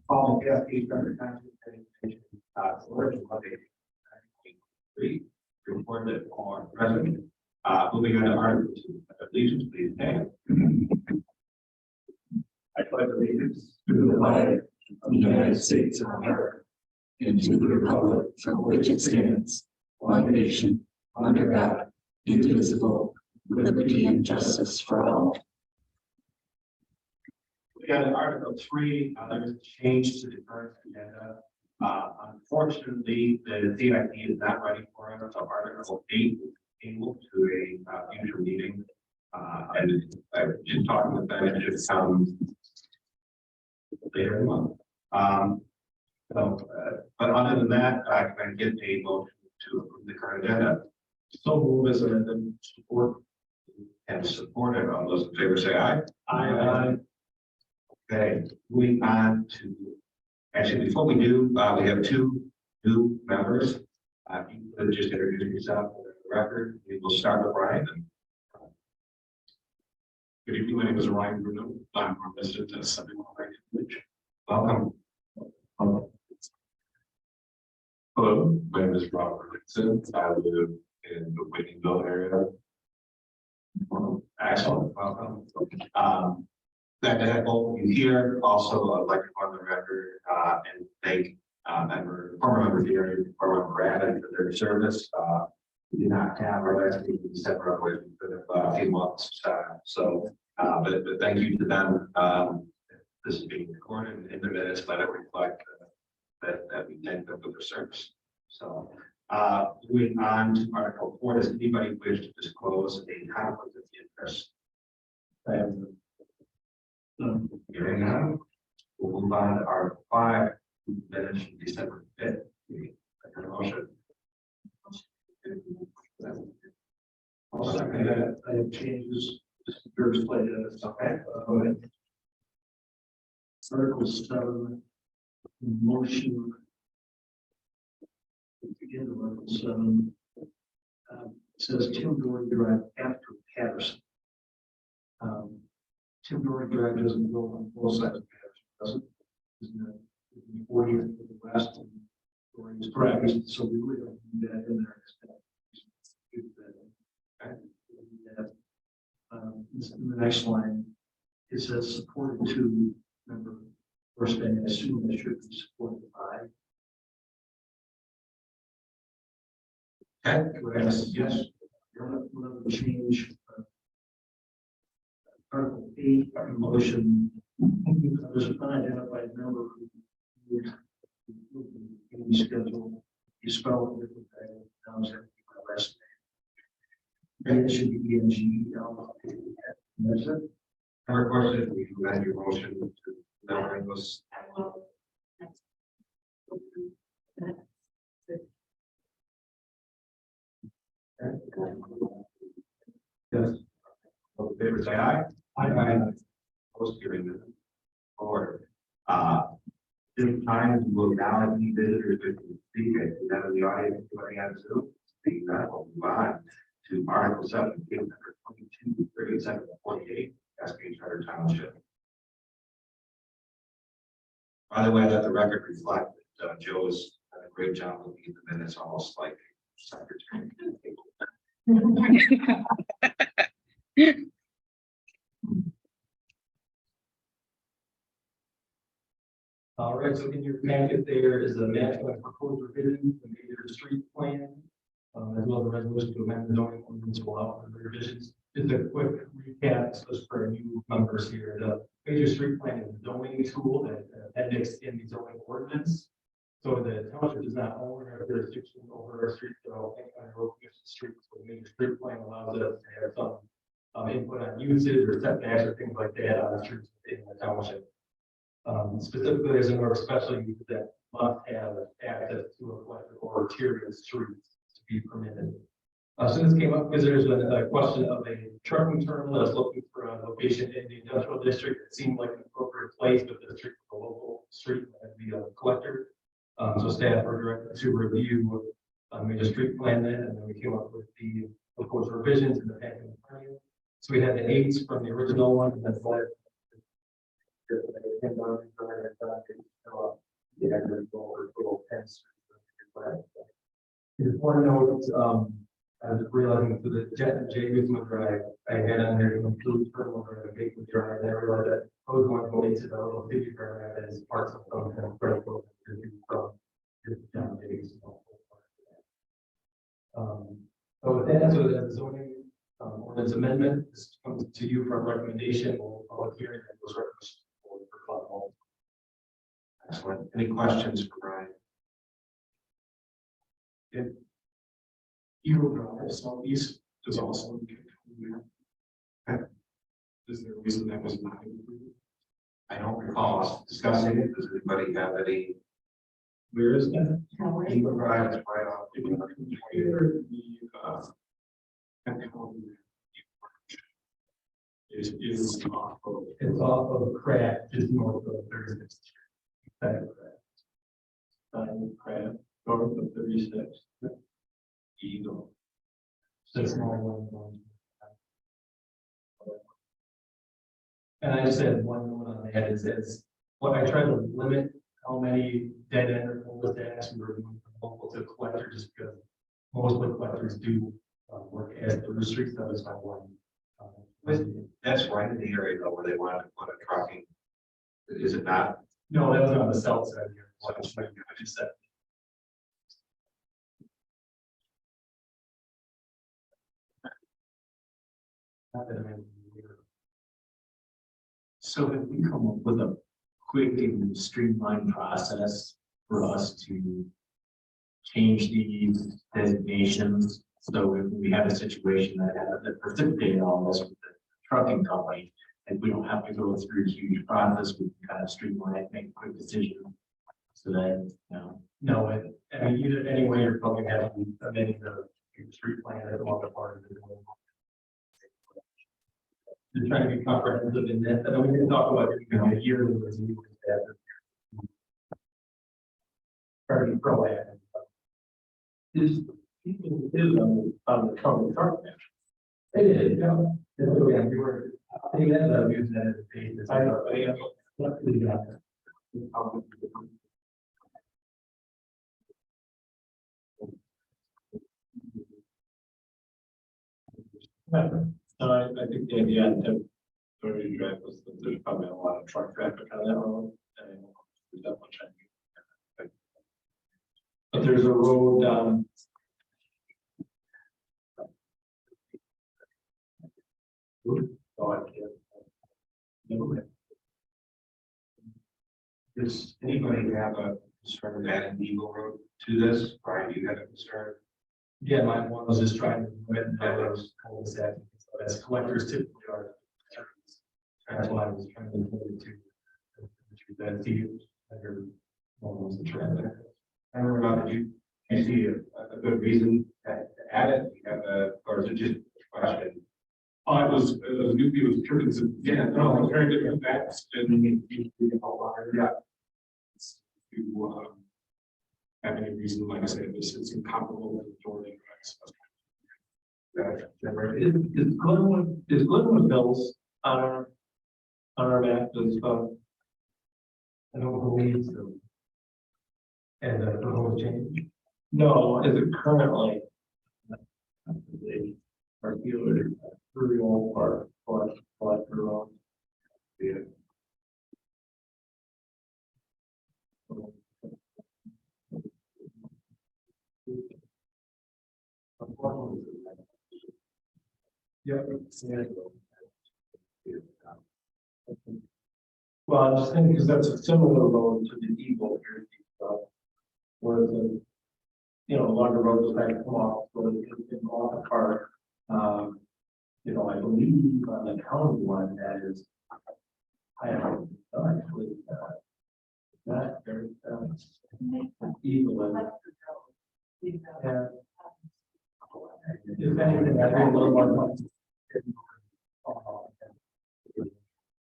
Call the Cascade Township order to Monday, 3, report that all are present. Moving on to Article 2, allegiance, please stand. I pledge allegiance to the flag of the United States of America and to the republic for which it stands, one nation, under God, indivisible, with liberty and justice for all. We got an Article 3. There's a change to the current agenda. Unfortunately, the CIP is not ready for it. So Article 8 is tabled to a future meeting. And I was just talking with them, it just comes later in the month. But other than that, I can get a motion to approve the current agenda. So move as an support and support it. All those in favor say aye. Aye. Okay, moving on to, actually, before we do, we have 2 new members. You could just introduce yourself for the record. We will start with Ryan. Good evening, my name is Ryan Bruno. I'm a resident of 71 Village. Welcome. Hello, my name is Robert Richardson. I live in the Whitneyville area. Excellent. Welcome. Glad to have both of you here. Also, I'd like to go on the record and thank former member Gary, former member Brad for their service. We did not have our last meeting in December, otherwise we could have a few months. But thank you to them. This is being recorded in the minutes, let it reflect that we thank them for their service. So, moving on to Article 4, does anybody wish to disclose a conflict of interest? Hearing none, we'll move on to Article 5, minutes from December 5th. A motion. I'll second that. I have changes. First play is okay. Article 7, motion. Begin to Article 7. It says Tim Doherty Drive after Patterson. Tim Doherty Drive doesn't go on both sides of Patterson, does it? Isn't it 40th to the west and Doherty is correct? So we really don't need that in there. Okay. In the next line, it says supported to, remember, first thing, I assume it should be supported by. Okay, yes. We'll have to change Article 8, motion. There's an unidentified member who would schedule. You spell it different way. Township, my last name. And it should be ENGEL. That's it. Our question, we can add your motion to the English. Yes. All in favor, say aye. Aye. Opposed, hearing none. Order. This time we will now have visitors who can speak. If you have in the audience joining on Zoom, speak now. We'll move on to Article 7, case number 22, 37, 48, Cascade Township. By the way, let the record reflect that Joe has done a great job looking at the minutes, almost like secretary. All right, so in your packet there is a national proposed revision, the major street plan, as well as a resolution to amend the zoning ordinance to allow for revisions. Just a quick recap, so just for new members here. The major street plan is a zoning tool that appendix in the zoning ordinance. So the township does not own or jurisdiction over our street, so any kind of road street. So the major street plan allows us to have some input on usage or setbacks or things like that on the streets in the township. Specifically, there's a number of special uses that must have access to a collector or arterial streets to be permitted. So this came up because there's a question of a trucking terminal that's looking for a location in the industrial district. It seemed like an appropriate place, but the street, the local street, and the collector. So staff were directed to review major street plan then, and then we came up with the proposed revisions in the packet. So we had the 8s from the original one, and that's 10 dollars for that. Yeah, there's over total 10 streets. Just one note, I was realizing for the Jet and J Guzman Drive, I had on there to include terminal drive, Gateway Drive, and I realized that I was going to go into the little city drive as parts of some kind of critical. So with that, so that zoning ordinance amendment, this comes to you for a recommendation, we'll public hearing, and those recommendations for Cloud Hall. Excellent. Any questions for Brian? Hero Drive Southeast is also. Is there a reason that was not included? I don't recall us discussing it. Does anybody have any? Where is that? Eagle Drive is right off. Is off of It's off of Crack, just north of 36th Street. Crab, north of 36. Eagle. So it's more one. And I just had one note on that is what I try to limit how many dead end or cul-de-sacs we were doing from local to collector, just because most of the collectors do work as the street stuff is my one. That's right in the area though where they wanted to put a trucking. Is it not? No, that was on the south side here. What I just said. Not that I'm- So if we come up with a quick and streamlined process for us to change these designations, so if we have a situation that precipitated all this with the trucking company, and we don't have to go through a huge process, we can kind of streamline it, make a quick decision. So that, No, I mean, either anyway, you're probably having amending the street plan as well as part of it. Just trying to be comprehensive in that, and we can talk about it, a year with review. Try to be proactive. Is on the cover truck. It is, yeah. Yeah, we were, I think that's a use that as a basis. I know, I think the idea that Dory Drive was that there's probably a lot of truck traffic on that road. And there's that much. But there's a road, oh, I can't. Does anybody have a concern of adding Eagle Road to this? Brian, you have a concern? Yeah, my one was just trying to limit those cul-de-sacs, so as collectors typically are. That's why I was trying to limit it to that see under almost the trend there. I don't know, did you see a good reason to add it? You have a, or is it just a question? It was curious. Yeah, no, it's very different facts and yeah. To have any reason, like I said, it's incomparable with Jordan. Is Glenwood Hills on our map as well? I don't believe so. And the whole change. No, is it currently? Our dealer, rural or collector road. Yeah. Yeah. Well, I'm just thinking because that's a similar road to the Eagle here, where the longer roads that come off, where it's off the park. I believe on the county one that is, I don't know, actually, not very Eagle. Yeah. If anything, I think a little more.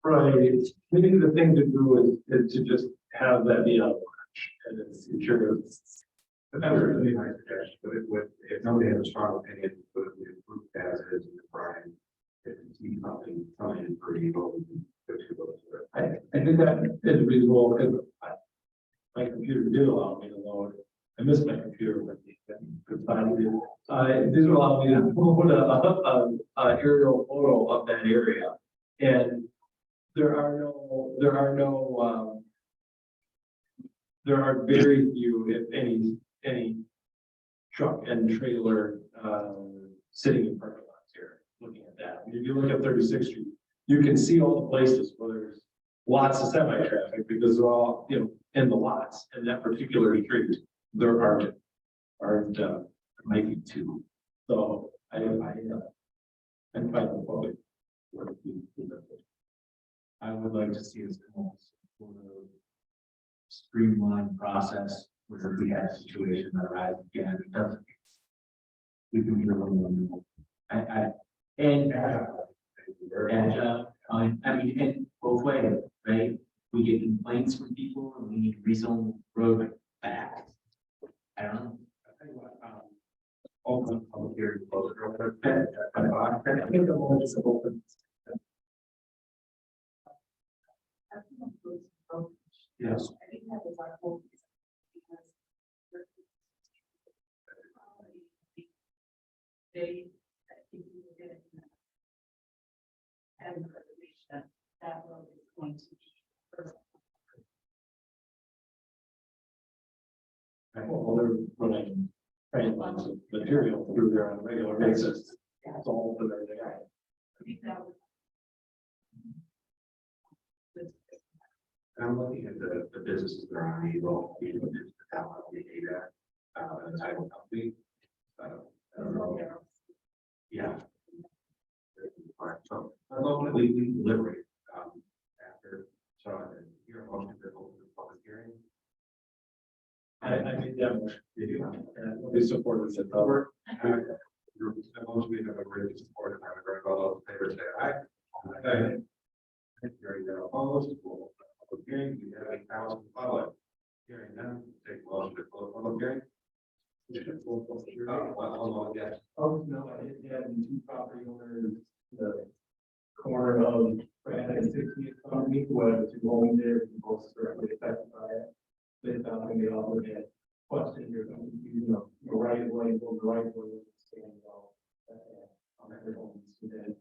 Right. Maybe the thing to do is to just have that be on and it's future. But that was really nice suggestion, but it would, if nobody has a strong opinion, would it be approved as is in the Brian? If it's something in for Eagle, I did that as visual because my computer did allow me to load. I missed my computer when it finally did. It did allow me to load a aerial photo of that area. And there are very few, if any truck and trailer, sitting in parking lots here, looking at that. If you look at 36th Street, you can see all the places where there's lots of semi-traffic because they're all, in the lots in that particular street. There aren't, maybe two. So I'm fine with public. I would like to see us come up with a streamlined process where we have a situation that arises again, it doesn't. We can be really, and agile, I mean, and both ways, right? We get complaints from people and we need to rezone the road back. I don't know. Open public hearing, close it real quick. I think the moment is open. Yes. I think that was our hope. They, if you were getting and that road is going to be first. Well, they're running train lines of material through there on a regular basis. It's all for their day. I think that was. I'm looking at the businesses that are on the roll, the town, the data, the title company. I don't know. Yeah. So, we deliberate, after, so your motion to open the public hearing. I made that motion. And we supported it. Over. Your motion, we have a great support, and I'm going to all those in favor, say aye. Aye. Hearing none opposed, we'll public hearing, we have a thousand public. Hearing none, take motion to close public hearing. Yes. Oh, no, I did have two property owners, the corner of Brad and 60th Company, who had two homes there, and both directly affected by it. They found they also had questions or confusion of the right of way, the right of way, standing off on their homes, and then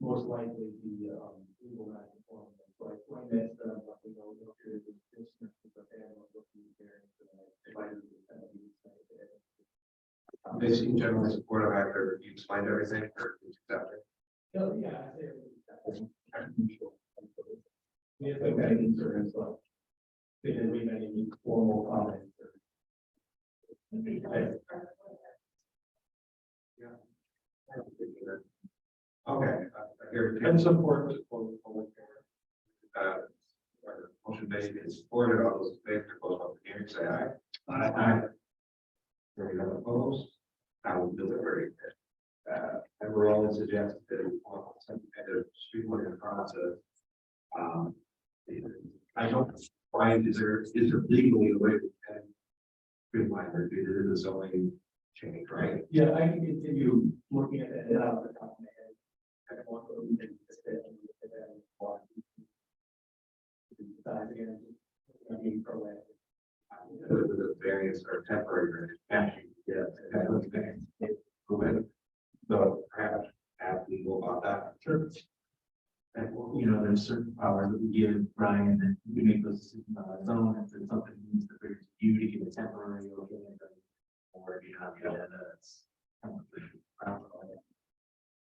most likely the legal non-conforming. So I explained that to them, but we know no period of distance, but they have what we hearing tonight. They seem generally supportive after you explained everything, or accepted. Oh, yeah. We have some kind of concerns, but they didn't leave any formal comments. Okay. Here, And support to close the public motion made and supported, all those in favor to close public hearing, say aye. Aye. Hearing none opposed, I will deliberate. And we're all suggested that we want some kind of streamlined process. I don't find, is there legally a way to streamline or do there is only change, right? Yeah, I can continue looking at it out of the top of my head. I don't want to leave it to stay and look at that and watch. Again, I mean, proactive. The variance or temporary, actually, yeah. So perhaps ask legal about that. Sure. And, there's certain powers that we give Brian that we make those decisions on our own. If there's something that needs to bring to you to give a temporary or that's.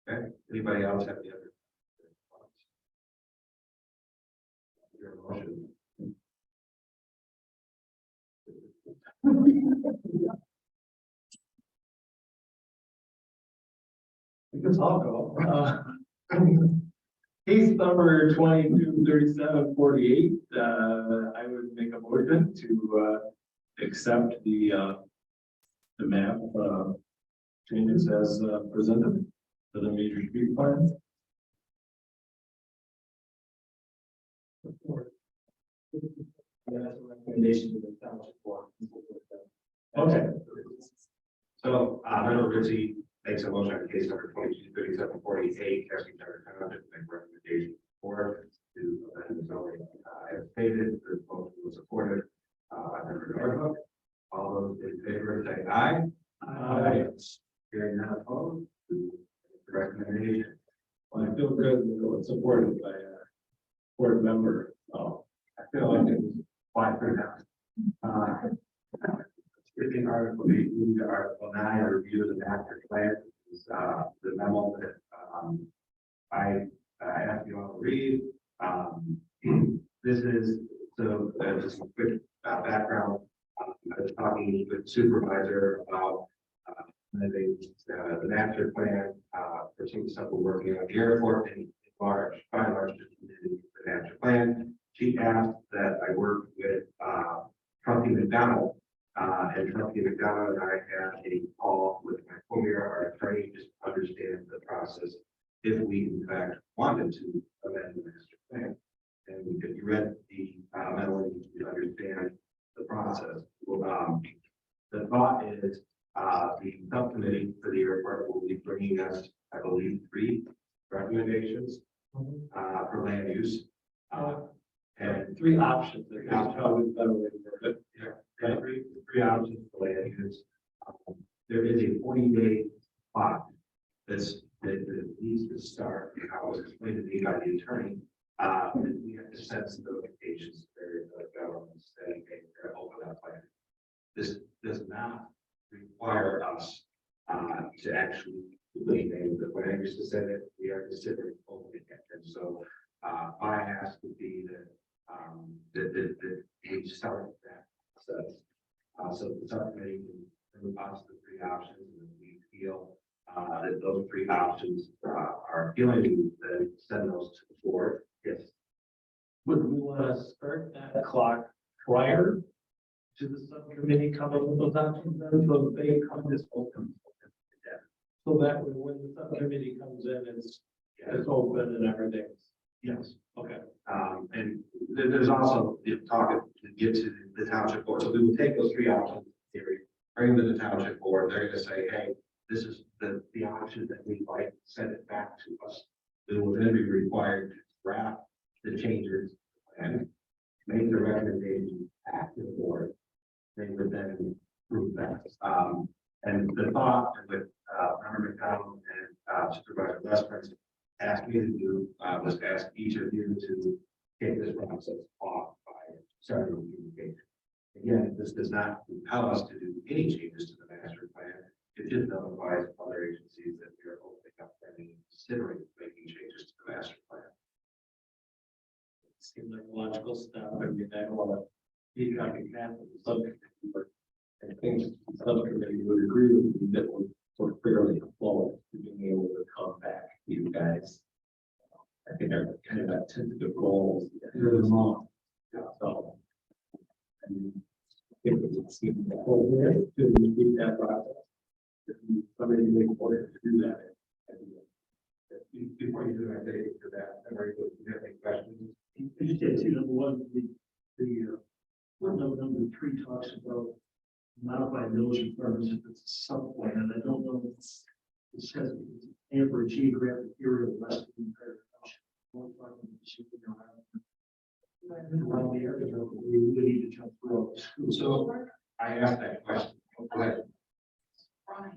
Okay, anybody else have the other? Your motion. Because I'll go. Case number 223748. I would make a motion to accept the map changes as presented for the major street plan. That's a recommendation to the township board. Okay. So, Member Ritchie makes a motion on case number 223748, Cascade Township, make recommendation for the to amend the zoning. As stated, the motion was supported by Member Nordhook. All those in favor say aye. Aye. Hearing none opposed, the recommendation. Well, I feel good that it was supported by a board member. So I feel like it was quite good now. Skipping Article 8, moving to Article 9, a review of the master plan. Is, the memo that I asked you all to read. This is so just a quick background. I was talking with supervisor about the master plan for some stuff we're working on the airport and by and large, the master plan. She asked that I work with Trustee McDonald, and Trustee McDonald and I had a call with my co-mayor, our attorney, just to understand the process if we in fact wanted to amend the master plan. And if you read the memo, you understand the process. Well, the thought is the subcommittee for the airport will be bringing us, I believe, 3 recommendations for land use. And 3 options. That's how we better way to work it. yeah, three options for land use. There is a 40-day clock that needs to start. How it was explained to me by the attorney. And we have to send some notifications to various governments that they're open that plan. This does not require us to actually do anything. But when I used to say that, we are considering opening it. And so my ask would be that we start that process. So the subcommittee can move us the 3 options, and we feel that those 3 options are appealing to you, then send those to the board. Yes. Would we want to start that clock prior to the subcommittee coming with those options? Then so they come this open. So that when the subcommittee comes in, it's open and everything's. Yes. Okay. And there's also talk to get to the township board. So we will take those 3 options in theory, bring them to the township board. They're going to say, hey, this is the option that we like, send it back to us. We will then be required to draft the changes and make the recommendation back to the board. They would then approve that. And the thought with Member McDonald and Supervisor Lespers asked me to do was to ask each of you to take this process off by starting communication. Again, this does not compel us to do any changes to the master plan. It just notifies other agencies that we are opening up and considering making changes to the master plan. Seems like a logical step. I mean, I don't want to be talking half of the subcommittee, but I think the subcommittee would agree with me that we're fairly close to being able to come back to you guys. I think they're kind of that tentative goals. Here's them all. So, I mean, if it would seem the whole way to repeat that process, if somebody make a point to do that. Before you do that, Dave, for that, do you have any questions? I just had 2. Number 1, the footnote number 3 talks about modified village requirements if it's a subplan, and I don't know if it says it's and for a geographic area less than the entire township. Around the area, we really need to jump through. So I asked that question. Go ahead. Right.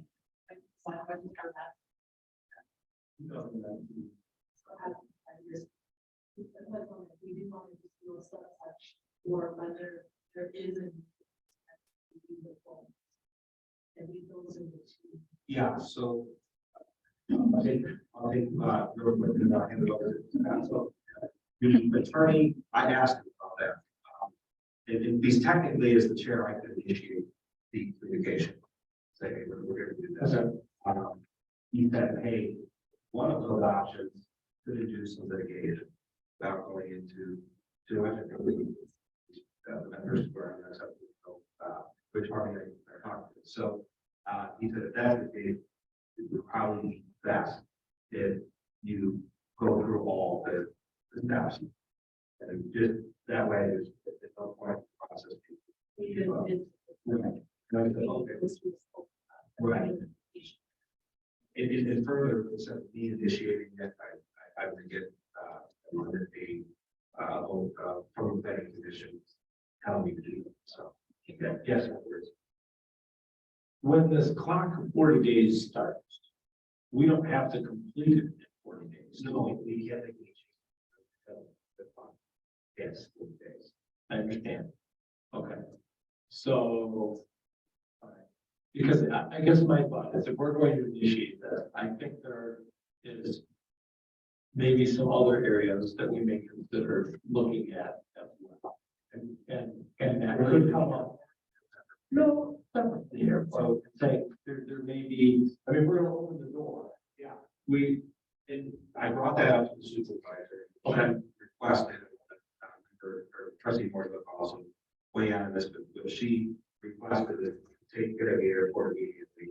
We do want to do a such or whether there is an. And we those are the 2. Yeah, so I'll take real quick and I'll hand it over to Pat. So the attorney, I asked him about that. Because technically as the chair, I could initiate the communication. Say, hey, we're going to do this. He said, hey, one of those options could induce some litigation without going into too much. The members were which party they're talking to. So he said, if that's the case, it would probably be best if you go through all the steps. And just that way, there's no point in the process. Right. And further, instead of me initiating it, I would get don't need to do that, so. Yes. When this clock of 40 days starts, we don't have to complete it in 40 days. No, we can't make any changes. Yes, 40 days. I understand. Okay. So. all right. Because I guess my thought is if we're going to initiate this, I think there is maybe some other areas that we may consider looking at as well. And that could come up. No, definitely here. So saying there may be, I mean, we're gonna open the door. Yeah. We, And I brought that up to the supervisor. Okay. Requested, or trustee Moore, but also weigh in on this, but she requested to take care of the airport immediately.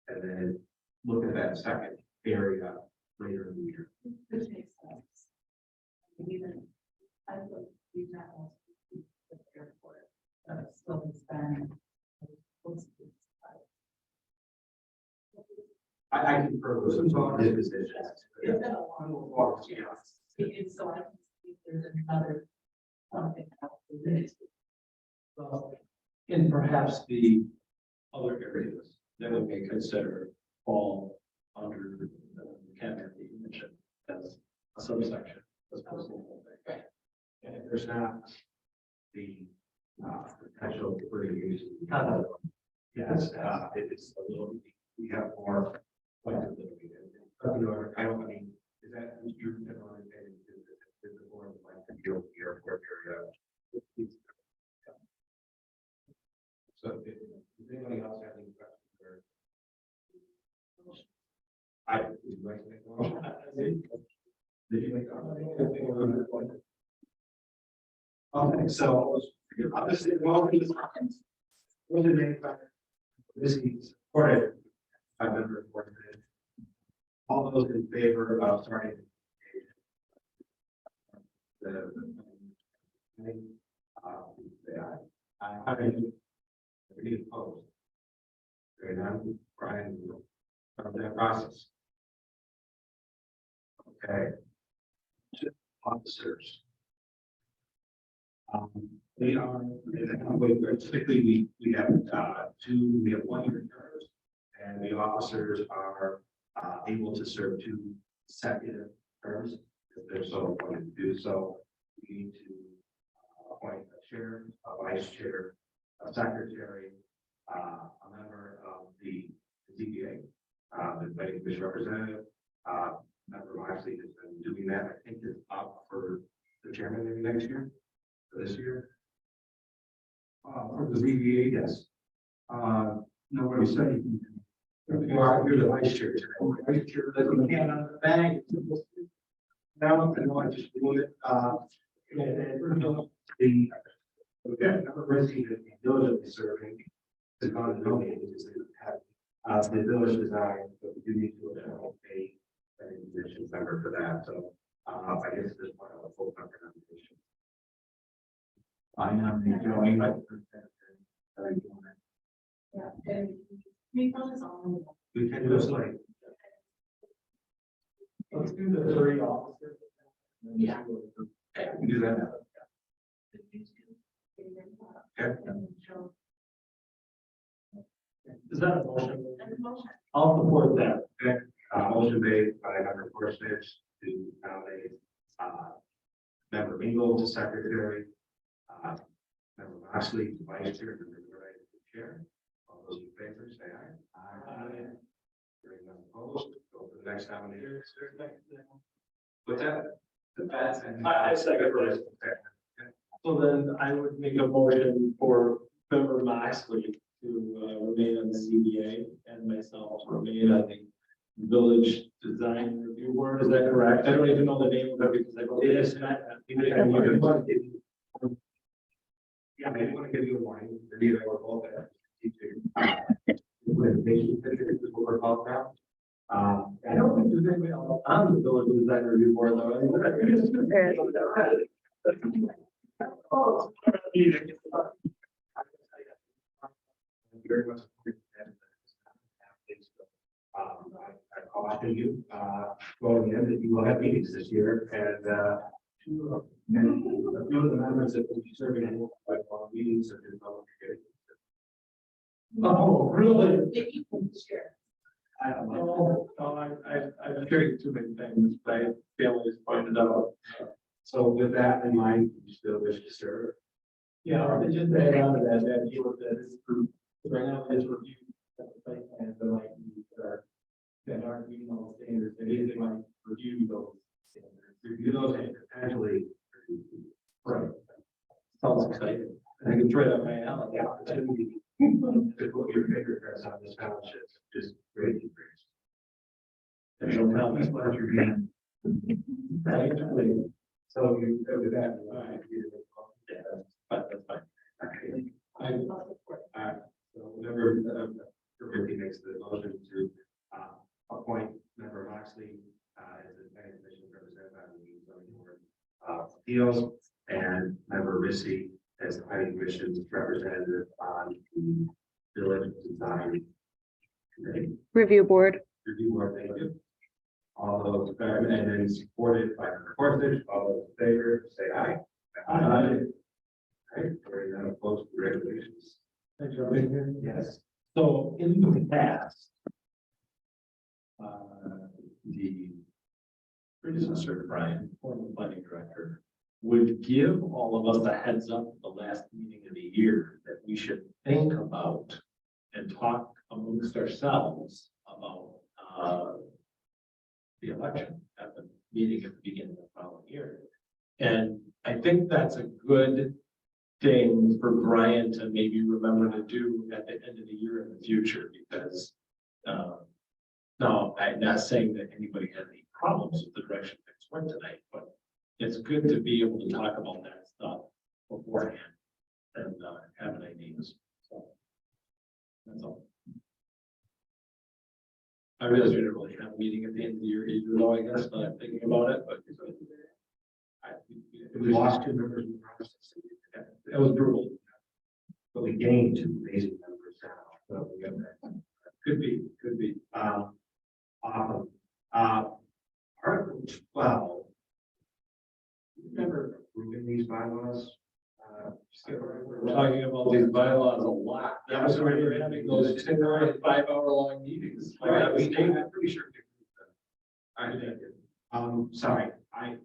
And then look at that second area later in the year. Which makes sense. Even, I would leave that one to the airport, still been. I concur with some of his decisions. It's been a long. It's so I can see if there's another something else to this. well, and perhaps the other areas that we may consider fall under the category that you mentioned as a subsection. As opposed to the whole thing. And if there's not the potential for use. Yes, it's a little, we have more flexibility. I don't mean, is that your general understanding? Is the board like to deal with the airport area? So, does anybody else have any questions? Or would you like to make a motion? Did you make a motion? Okay, so obviously, well, these was the name this is supported by member report. All those in favor of starting the say aye. Any opposed? Very none. Brian will start that process. Okay. Officers. We are, typically we have we have 1 year terms, and the officers are able to serve 2 consecutive terms if they're so appointed to do so. We need to appoint a chair, a vice chair, a secretary, a member of the ZBA, the planning commission representative. Member Moxley has been doing that. I think is up for the chairman maybe next year. This year? For the ZBA, yes. Nobody said anything. You're the vice chair. Vice chair, let me hand on the bag. Now, I know I just blew it. Number resident diligently serving is not a nominated, have the village design, but we do need to appoint a position member for that. So I guess this one of a full member nomination. I nominate Joey. Yeah, and we found this on. We can do this like. Let's do the 3 officers. Yeah. Okay, we can do that now. Okay. Is that a motion? And the motion. I'll support that. Okay, motion made by member Korsnich to nominate, member Mingle to secretary, member Moxley to vice chair, and member Gray to chair. All those in favor, say aye. Aye. Hearing none opposed, go for the next nominee. What's that? I second first. Okay. So then I would make a motion for member Moxley to remain on the CBA and myself to remain on the village design review board. Is that correct? I don't even know the name of it because I wrote it. Yeah, maybe want to give you a warning. Either or both. Implementation is what we're called now. I don't think there's anybody else on the village design review board though. Very much. I caution you, going in that you will have meetings this year and a few of the members that will be serving in quite long meetings of the public hearing. Oh, really? I don't like. No, I've carried too many things, my family has pointed out. So with that in mind, you still wish to serve? Yeah, or they just add on to that, that deal with that this group, right now, it's reviewed, at the site plans, but like, that aren't meeting all the standards, they might review those standards. Review those and potentially. Right. Sounds exciting. I think it's right up my alley. The opportunity to put your fingerprints on this township is great. There's no problem, what you're doing. So you go with that. Yeah, that's fine. So whenever, Ricky makes the motion to, appoint member Moxley, as the planning commission representative on the zoning board of appeals, and member Rissy as the planning commission's representative on the village design committee. Review board. Review board, thank you. All those, and then supported by member Gorsuch, all those in favor, say aye. Aye. Right, very none opposed to regulations. Thanks for being here. Yes. So in the past, The predecessor, Brian, former planning director, would give all of us a heads up at the last meeting of the year that we should think about and talk amongst ourselves about the election at the meeting at the beginning of the following year. And I think that's a good thing for Brian to maybe remember to do at the end of the year in the future, because no, I'm not saying that anybody had any problems with the direction things went tonight, but it's good to be able to talk about that stuff beforehand and have an ideas. So that's all. I realize we didn't really have a meeting at the end of the year either, though, I guess, but I'm thinking about it, but We lost two members in the process. it was brutal. But we gained two amazing members now. So we got that. Could be. Awesome. Article 12. Remember approving these bylaws? We're talking about these bylaws a lot. Yeah, I'm sorry. We're having those 5-hour-long meetings. I'm pretty sure. I did. Sorry, I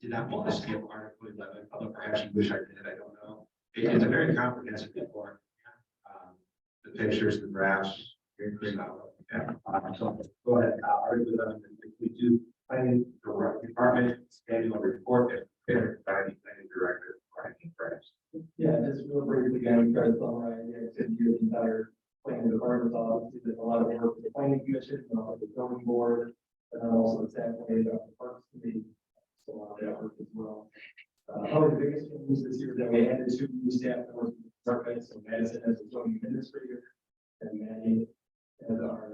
did not want to skip Article 11, although perhaps you wish I did, I don't know. It's a very comprehensive report. The pictures, the graphs, very clear. Yeah. So go ahead, Article 11, we do planning department schedule report and prepared by the planning director, Brian Price. yeah, just real briefly, again, try to summarize the activity of the entire planning department. Obviously, there's a lot of work with the planning commission, the zoning board, and then also the staff committee, the parks committee. So a lot of that work as well. Probably the biggest change this year is that we added 2 new staff members to the department, so Madison as a zoning administrator and Manny as our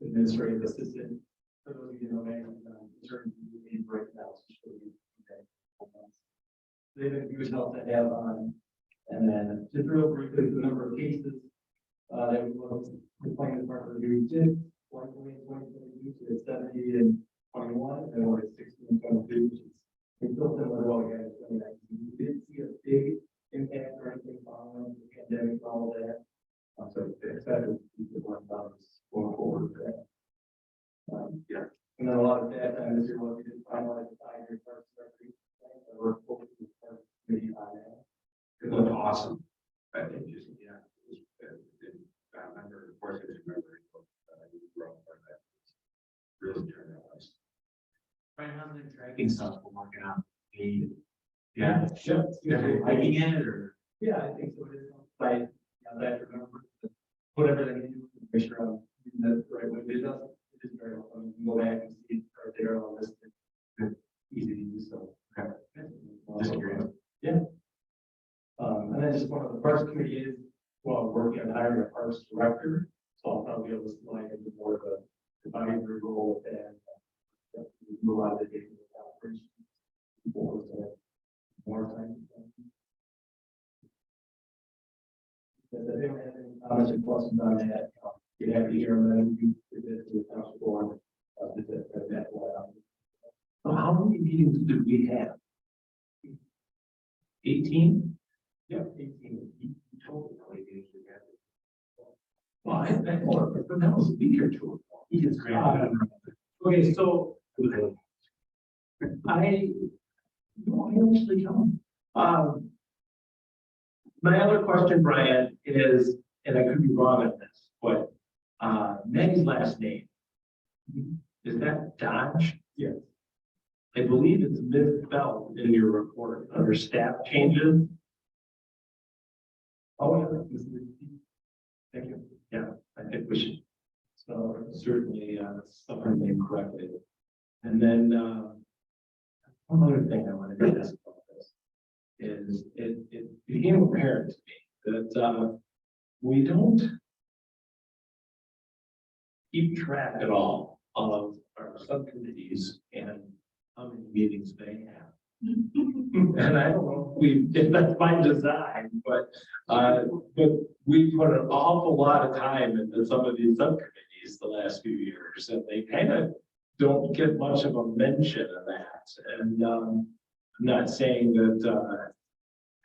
administrative assistant. For those of you who know, Manny, certain lead right now, so she'll be okay. They've been huge help to have on. And then just real briefly, the number of cases that we looked, the planning department reviewed did 2022 to 70 and 21, and we're at 16 and 22, which is we still similar to what we had in 2019. We did see a big impact or anything following the pandemic, all of that. So expected to keep the $1 going forward for that. Yeah. And then a lot of that time this year, what we did finalize the 5-year parks record. We're focused on the parks committee on that. It looked awesome. I think just, yeah. Member, of course, it's a member. Really turned out nice. Brian, how's the tracking stuff we're working on? Yeah. Liking it or? Yeah, I think so. It is. I remember to put everything into make sure I'm using that the right way. It doesn't. It is very helpful. You can go back and see it right there on this. Easy to use. So. Okay. Just curious. Yeah. And then just one of the parks committee is working on hiring a parks director. So I'll probably be able to slide into more of a advisory role with that. Move out of the day to the operations. More time. If they don't have any comments or questions on that, you have to hear them, then you give it to the council board. So how many meetings did we have? 18? Yeah, 18. You told me how many meetings we had. Well, but that was a week or two ago. He is great. Okay, so I actually don't. My other question, Brian, is, and I could be wrong on this, but Maggie's last name, is that Dodge? Yes. I believe it's misspelled in your report under staff changes. Oh, yeah. Thank you. Yeah, I think we should. So certainly, spell her name correctly. And then, one other thing I wanted to ask about this is it became apparent to me that, we don't keep track at all of our subcommittees and how many meetings they have. And I don't know if that's by design, but we put an awful lot of time into some of these subcommittees the last few years, and they kind of don't get much of a mention of that. And I'm not saying that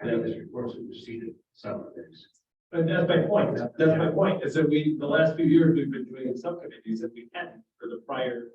I think this report superseded some of this. but that's my point. That's my point. Is that the last few years, we've been doing subcommittees that we hadn't for the prior.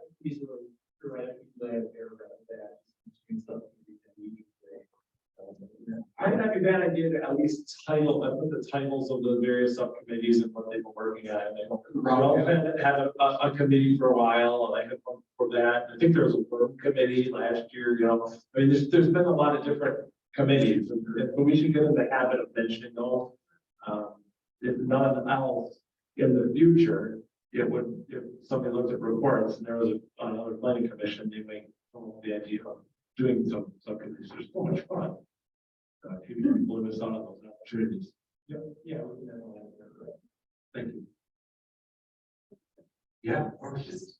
I think that'd be a bad idea to at least I put the titles of the various subcommittees and what they've been working on. They had a committee for a while, and I had one for that. I think there was a work committee last year, I mean, there's been a lot of different committees, but we should get in the habit of mentioning those. If none else in the future, it would, if somebody looked at reports and there was another planning commission, they may come up with the idea of doing some subcommittees. There's so much fun. People miss out on those opportunities. Yeah. Thank you. Yeah, of course.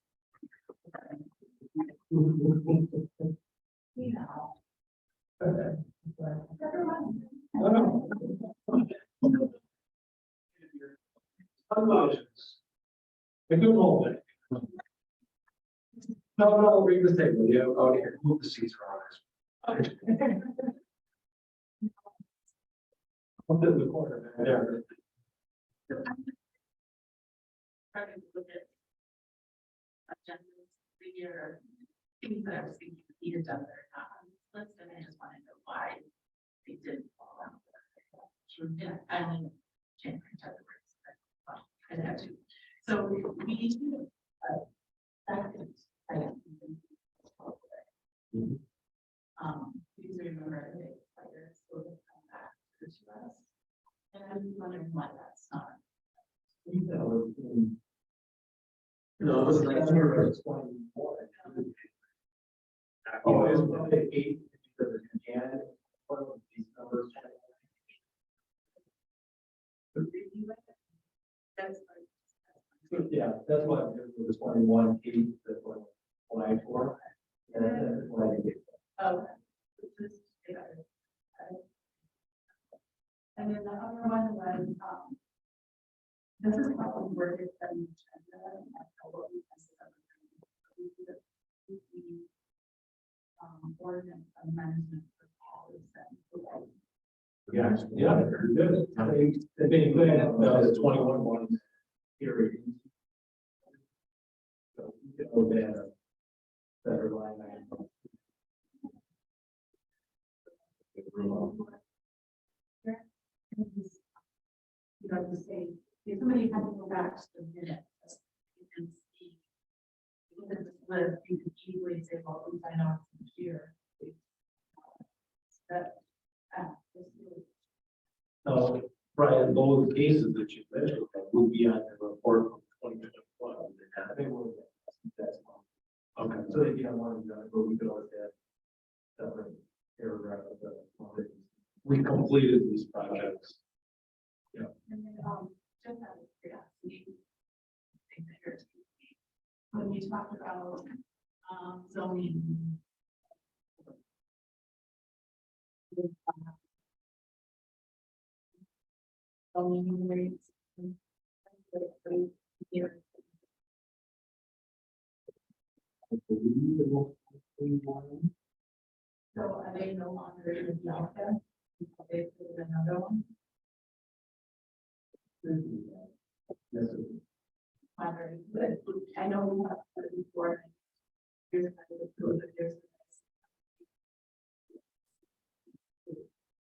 A good whole thing. No, read the table. Yeah, out here. Move the seats around. Up in the corner there. Starting to look at agendas for the year, things that I was thinking needed done there not on this list, and I just want to know why they didn't fall out. Sure. Yeah, I mean, change the words, but I have to. So we need to second item. Because remember the players will come back to us, and I'm wondering why that's not. No, it was like 21. Oh, it's probably 8 because it can. One of these numbers. That's Yeah, that's what I'm doing with the 21 8 that one applied for. And that's what I did. oh. And then the other one was, this is probably where it's been. Ordinance amendment for policy. Yeah, very good. I think they the 21 one period. So you can go there. Better line item. You know, to say, if somebody had to go back to the minutes, you can see. Look at this list, you can easily say, well, at least I know it's here. That, So, Brian, those cases that you mentioned will be on the report from 2021. They will. That's fine. Okay, so if you don't want to, but we could always add separate paragraph of the. We completed these projects. and then, just out of curiosity, I think that you're, when you talked about, zoning. Zoning rates. Here. So are they no longer in the office? They put another one. Wondering, but I know we have put it before. Here's another proof that there's.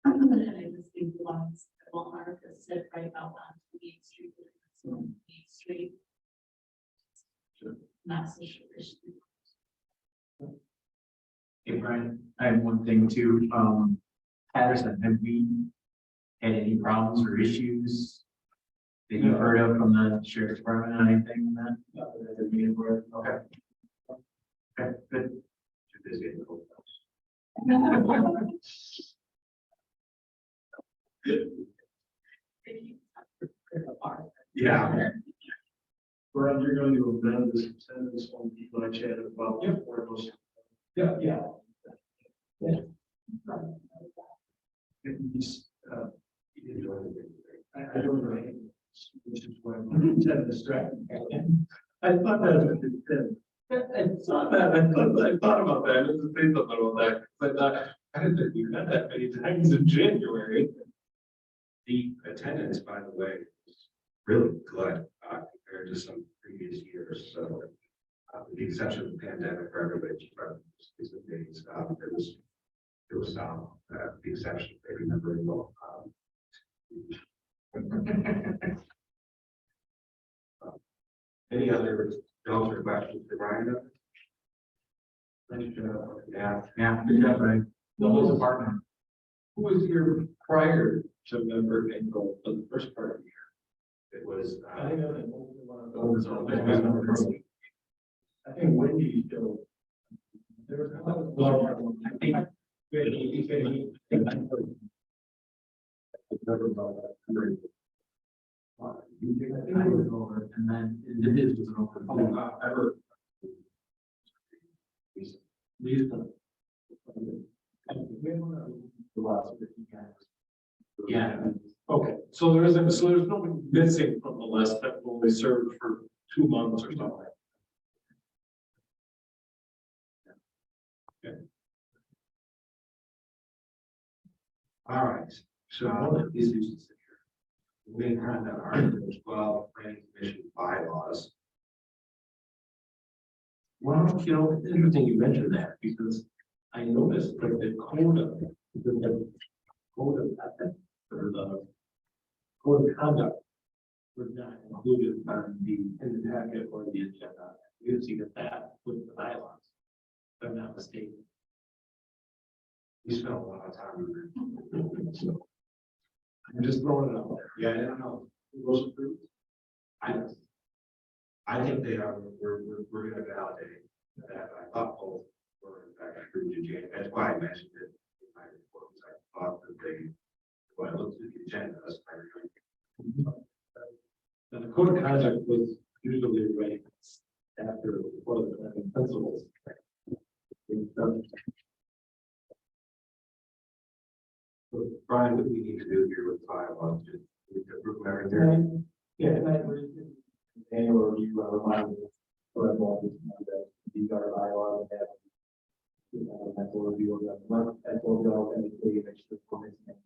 And I just think the ones that will harm us sit right out on Main Street. So Main Street. Not such a issue. Hey, Brian, I have one thing too. Patterson, have we had any problems or issues that you've heard of from the sheriff's department on anything in that? Okay. Okay, good. Too busy. Yeah. Brian, you're going to amend this sentence on people I chatted about. Where those. Yeah. It's, I don't know. Which is why I'm distracted. I thought that was the thing. I saw that. I thought about that. I was to say something about that. But I thought, I didn't think you had that many times in January. The attendance, by the way, is really good compared to some previous years. So, with the exception of the pandemic, for everybody, is the days. It was the exception. They remember it well. Any other thoughts or questions for Brian? Yeah, good job, Brian. The whole department. Who was here prior to member April for the first part of the year? It was. I think that was one of those. I think Wendy still. There was one. I think I was over, and then the his was over. Ever. Yeah. Okay, so there's nobody missing from the list that only served for 2 months or something. All right. So these issues here. Moving on to Article 12, Planning Commission bylaws. Well, you know, it's interesting you mentioned that because I noticed that the code of ethics or the code of conduct was not included on in the packet or the agenda. You see that with the bylaws, if I'm not mistaken. We spent a lot of time on that. So I'm just throwing it out there. Yeah, I don't know. Those approved? I think they are, we're gonna validate that. I thought both were in fact approved in January. That's why I mentioned it in my report. I thought that they, when I looked at the agenda, that's my reason. Now, the code of conduct was usually right after before the principles. So, Brian, what do we need to do here with bylaws? Just approve everything? Yeah, and I agree. Annual review, remind for everyone that these are bylaws that that's what review of the month, that's what go and the extra points and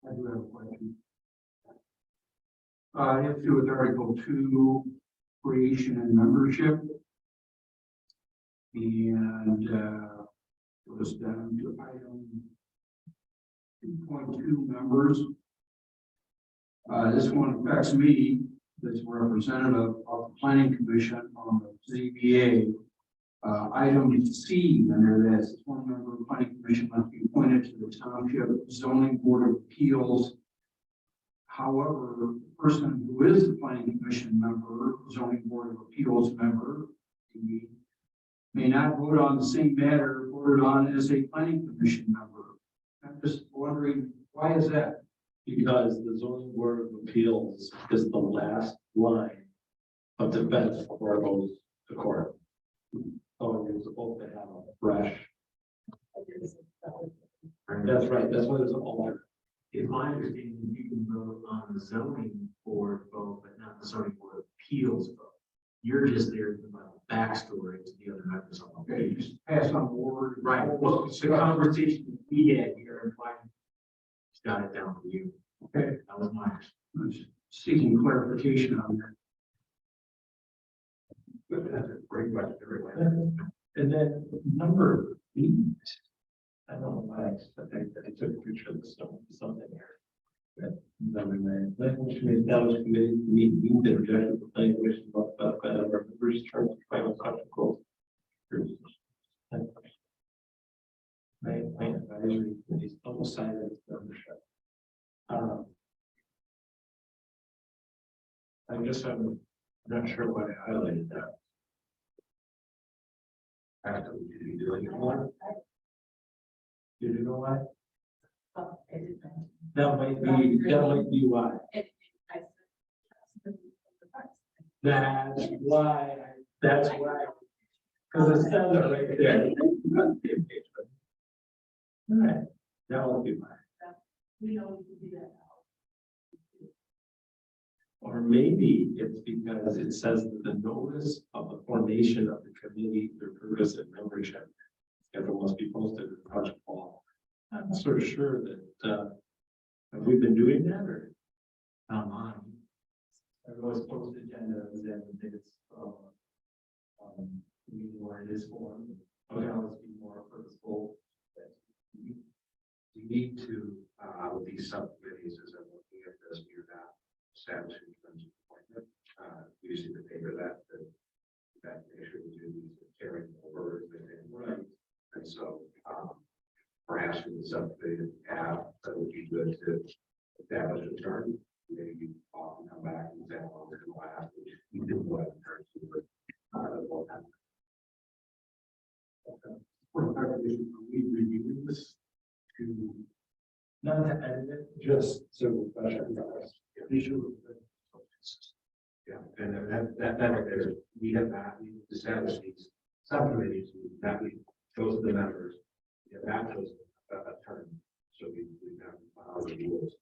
I do have a question. It has to do with Article 2, creation and membership. And it was down to item 2.2 members. This one affects me as representative of the Planning Commission on the ZBA. Item C, under this, one member of the Planning Commission must be appointed to the Township Zoning Board of Appeals. However, the person who is the Planning Commission member, Zoning Board of Appeals member, may not vote on the same matter voted on as a Planning Commission member. I'm just wondering, why is that? Because the zoning board of appeals is the last line of defense before it goes to court. So you're supposed to have a fresh. That's right, that's what it's altered. In my understanding, you can vote on the zoning board vote, but not the zoning board of appeals vote. You're just there to provide backstory to the other members on the Okay, page. just pass on the word. Right, well, it's the conversation we had here, and why it's got it down for you. Okay. That was mine. I was seeking clarification on that. But that's a great question, everyone. And then number 8, I don't know why I took a picture of the stone, something here. Number 9, planning commission may establish committee to meet needs and objectives of the planning commission about the members' terms of final contract goals. Plan advisory committees, almost sided membership. I guess I'm not sure why I highlighted that. Actually, should be doing it more. Did you know why? Oh, I did that. That might be why. That's why. Because it says it right there. All right, that will be why. We know we can do that now. Or maybe it's because it says that the notice of the formation of the committee, their purpose and membership schedule must be posted in the project hall. I'm not sort of sure that, have we been doing that or? On. I've always posted agendas and it's, where it is formed. But it always be more purposeful. You need to, with these subcommittees, as I'm looking at this, you're not establishing terms of appointment. Usually the paper that issue is carrying over. Right. And so, perhaps with the subcommittee that we have, that would be good to establish a term. Maybe often come back and say, well, we're going to last, we didn't go ahead and turn to it. For clarification, are we reviewing this to Not to edit it. just so questions? Issue. Yeah, and that right there, we have not established these subcommittees, we chosen the members, we have not chosen a term, so we have the rules.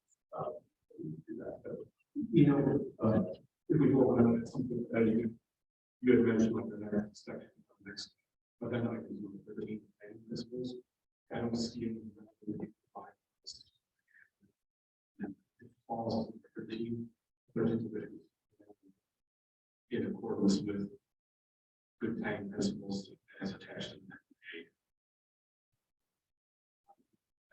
We do that, but You know, if we go on something that you had mentioned like the next section of next, but then I can do the 13 and this was, I don't see any. Falls 13 in accordance with good planning principles as attached in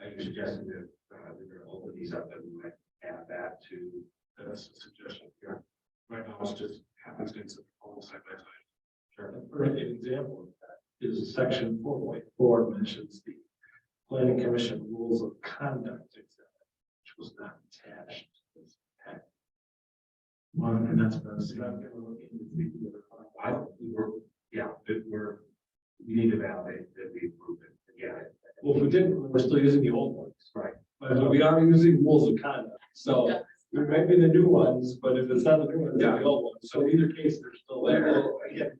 are you suggesting that we're going to open these up and we might add that to that's a suggestion. Yeah. Right now, it's just happenstance of all side by side. Sure. For an example of that is section 4.4 mentions the planning commission rules of conduct exhibit, which was not attached to this packet. Well, and that's what I was saying. We need to validate that we approve it. Yeah. Well, if we didn't, we're still using the old ones. Right. But we are using rules of conduct, so it might be the new ones, but if it's not the new ones, it's the old ones. So in either case, they're still there. Well, again,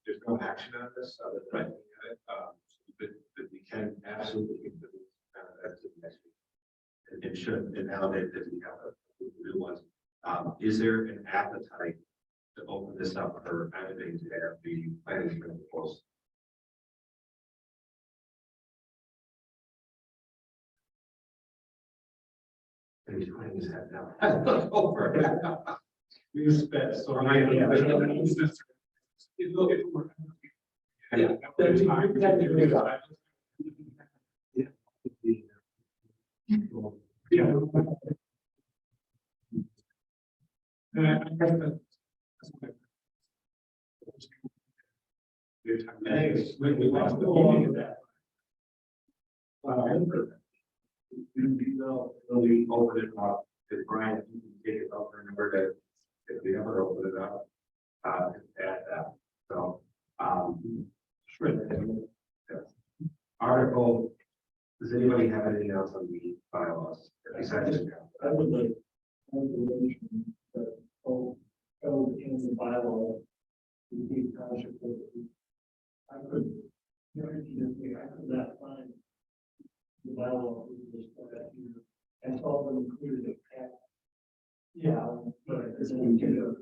there's no action on this other than, but we can absolutely keep the that's the next week. It should, and validate that we have the new ones. Is there an appetite to open this up for anything to have the planning proposal? And he's putting his head down. Over. We spent so Or many. maybe- Yeah. Thanks. We lost the meaning of that. We open it up, if Brian, you can take it up, remember that if we ever open it up, add that, so, sure. Article, does anybody have anything else on the bylaws? Besides this? I would like, I would mention that, in the bylaw, the township, I could, I could not find the bylaw, and all of them included a pack. Yeah, but it's only get a,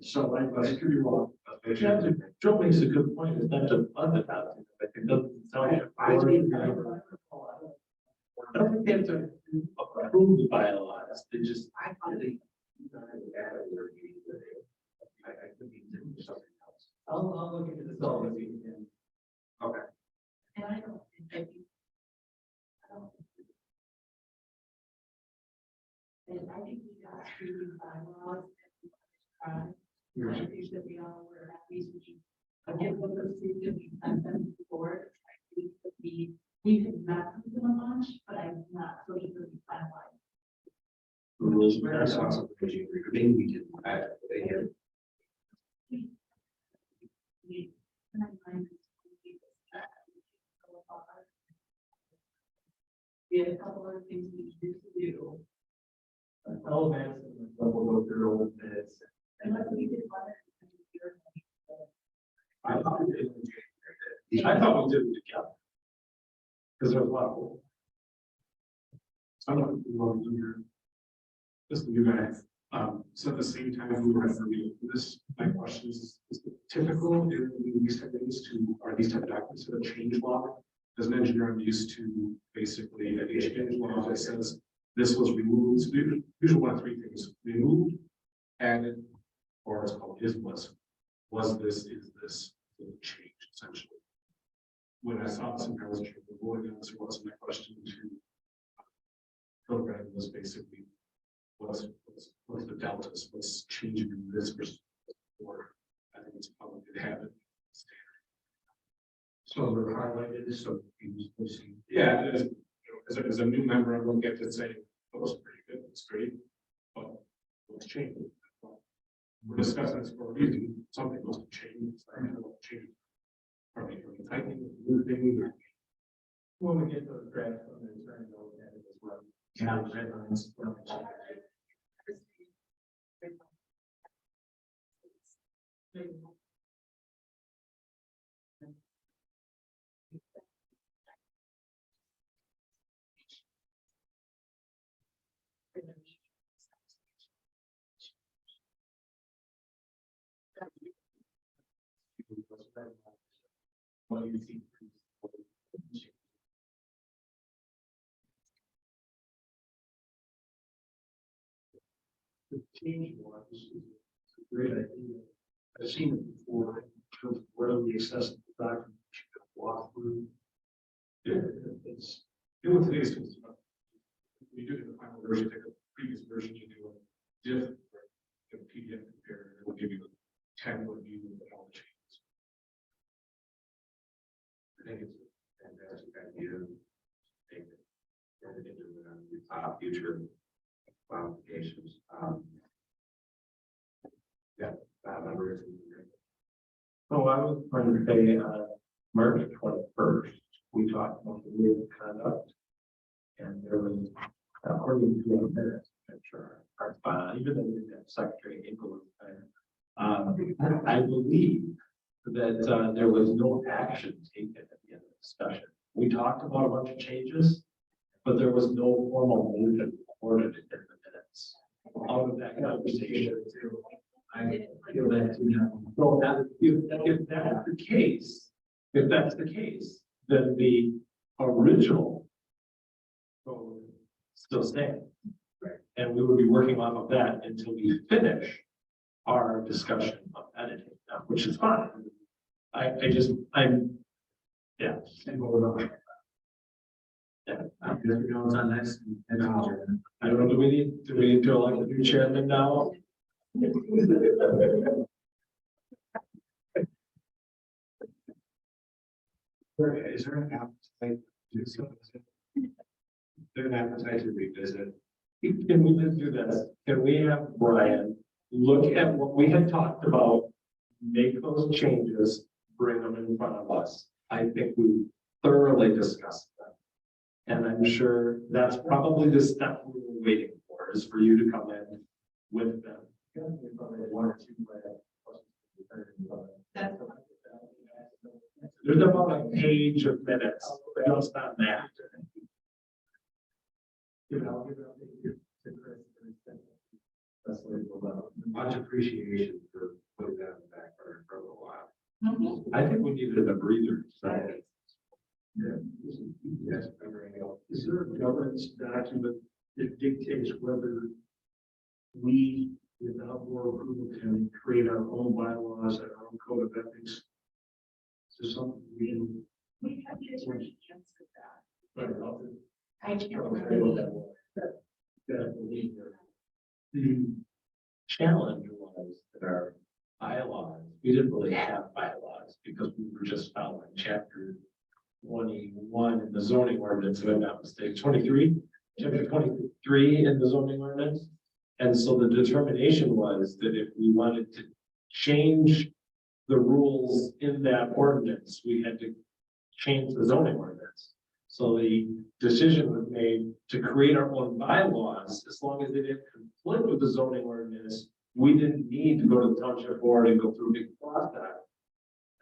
So I could be wrong. Yeah, Joe makes a good point, it's not just fund the housing, I think that's Township. I don't think they have to approve the bylaws, they just. I thought they. I could be doing something else. I'll look into this all this evening. Okay. And I don't think that you. And I think we got through the bylaws. I think that we all were at least get what those things that we sent them before. I think that we have not put them a bunch, but I'm not so sure we finalized. Rules, I saw some provision, we did, they had. We had a couple of things we needed to do. I'll advance and then we'll go through all of this. And what we did one. I thought we did. I thought we did it together. Because there's a lot of. I don't know if you want to do your. Just you guys, so at the same time, we were reviewing this, my question is it typical in these type of things to, are these type of documents to the change law? As an engineer, I'm used to basically a change law that says this was removed, so usually one of three things, removed, added, or it's called was this, is this, change essentially. When I saw this in Paris, going on, this was my question to program was basically what's the deltas, what's changing in this versus or I think it's probably to have it. So they're highlighted, so you see. Yeah, it is, as a new member, I'm looking at it saying, oh, it's pretty good, it's great, but what's changing? We're discussing this for a reason, something must have changed, I don't know what changed. Probably tightening, moving, or When we get to the draft, I'm going to turn it over to it as well. Yeah, red lines. What do you see? The change one is a great idea. I've seen it before, in terms of where we assess the document, you can walk through. It's, with today's tools. We do the final version, take a previous version, you do a diff, a PDF compare, it will give you a template view of all the changes. I think it's a fantastic idea. Take it, turn it into future modifications. Yeah, members. So I was going to say, March 21st, we talked about the rule of conduct. And there was, according to our minutes, I'm sure, even though we didn't have Secretary April, I believe that there was no action taken at the end of the discussion. We talked about a bunch of changes, but there was no formal motion recorded in the minutes. Out of that conversation, I feel that, so that if that's the case, then the original code still stands. And we would be working off of that until we finish our discussion of editing, which is fine. Yeah. Yeah. I'm good to go on next. I don't know, do we need to elect a new chairman now? Is there an appetite to do something? There's an appetite to revisit. Can we just do this? Can we have Brian look at what we had talked about, make those changes, bring them in front of us? I think we thoroughly discussed them. And I'm sure that's probably the step we were waiting for, is for you to come in with them. One or two. There's about a page of minutes just on that. I'll give it up to Chris. That's what it's about. much appreciation for putting that in the back burner for a little while. I think we needed a breather. So. Yes, everything else. Is there a governance document that dictates whether we, without board approval, can create our own bylaws and our own code of ethics? So something we can. We have just answered that. Right, I'll- I can't I'll remember. table that one. Gotta believe that. The challenge was that our bylaws, we didn't really have bylaws because we were just following chapter 21 in the zoning ordinance, if I'm not mistaken, 23, chapter 23 in the zoning ordinance. And so the determination was that if we wanted to change the rules in that ordinance, we had to change the zoning ordinance. So the decision was made to create our own bylaws, as long as they didn't conflict with the zoning ordinance. We didn't need to go to the township board and go through a big process.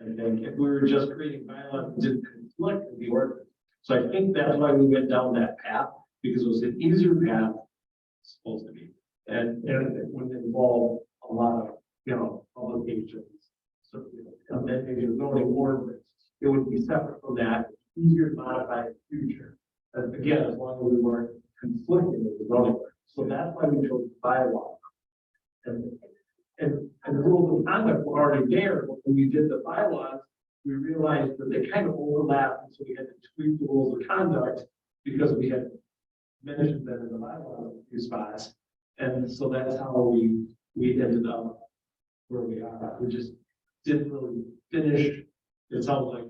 I think if we were just creating bylaws that didn't conflict with the ordinance. So I think that's why we went down that path, because it was an easier path, supposed to be. And it wouldn't involve a lot of, publications. So, and then maybe a zoning ordinance, it would be separate from that, easier to modify in the future. And again, as long as we weren't conflicting with the zoning ordinance. So that's why we chose bylaw. And the rules of conduct were already there, but when we did the bylaws, we realized that they kind of overlapped, and so we had to tweak the rules of conduct because we had mentioned them in the bylaws in a few spots. And so that's how we ended up where we are. We just didn't really finish, it sounds like,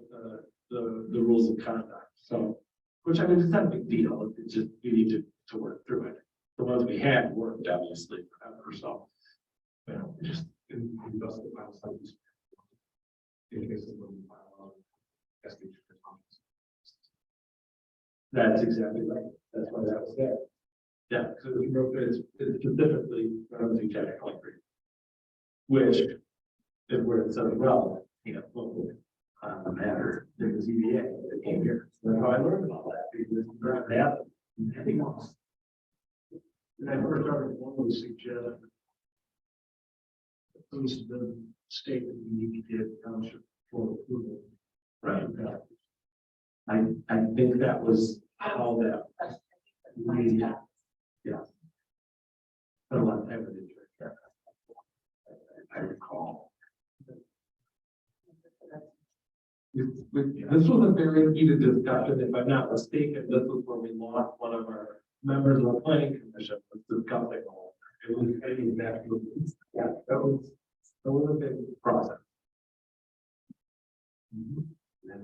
the rules of conduct. So, which I mean, it's not a big deal. It's just, we need to work through it. The ones we had worked, obviously, for so. Just invest the file studies. In case of the file, Cascade. That's exactly right. That's why that was there. Yeah, so it's specifically referencing chapter 23. Which, if where it says relevant, local matter, there's a ZBA that came here. That's how I learned about that, because it's not that, anything else. And I first started, one would suggest those the state that we need to get township for approval. Right. I think that was how that. Yeah. A lot of time with it. Yeah. I recall. This was a very heated discussion, if I'm not mistaken. This was where we lost one of our members of the planning commission was discussing all. It was yeah, that was a big process. And then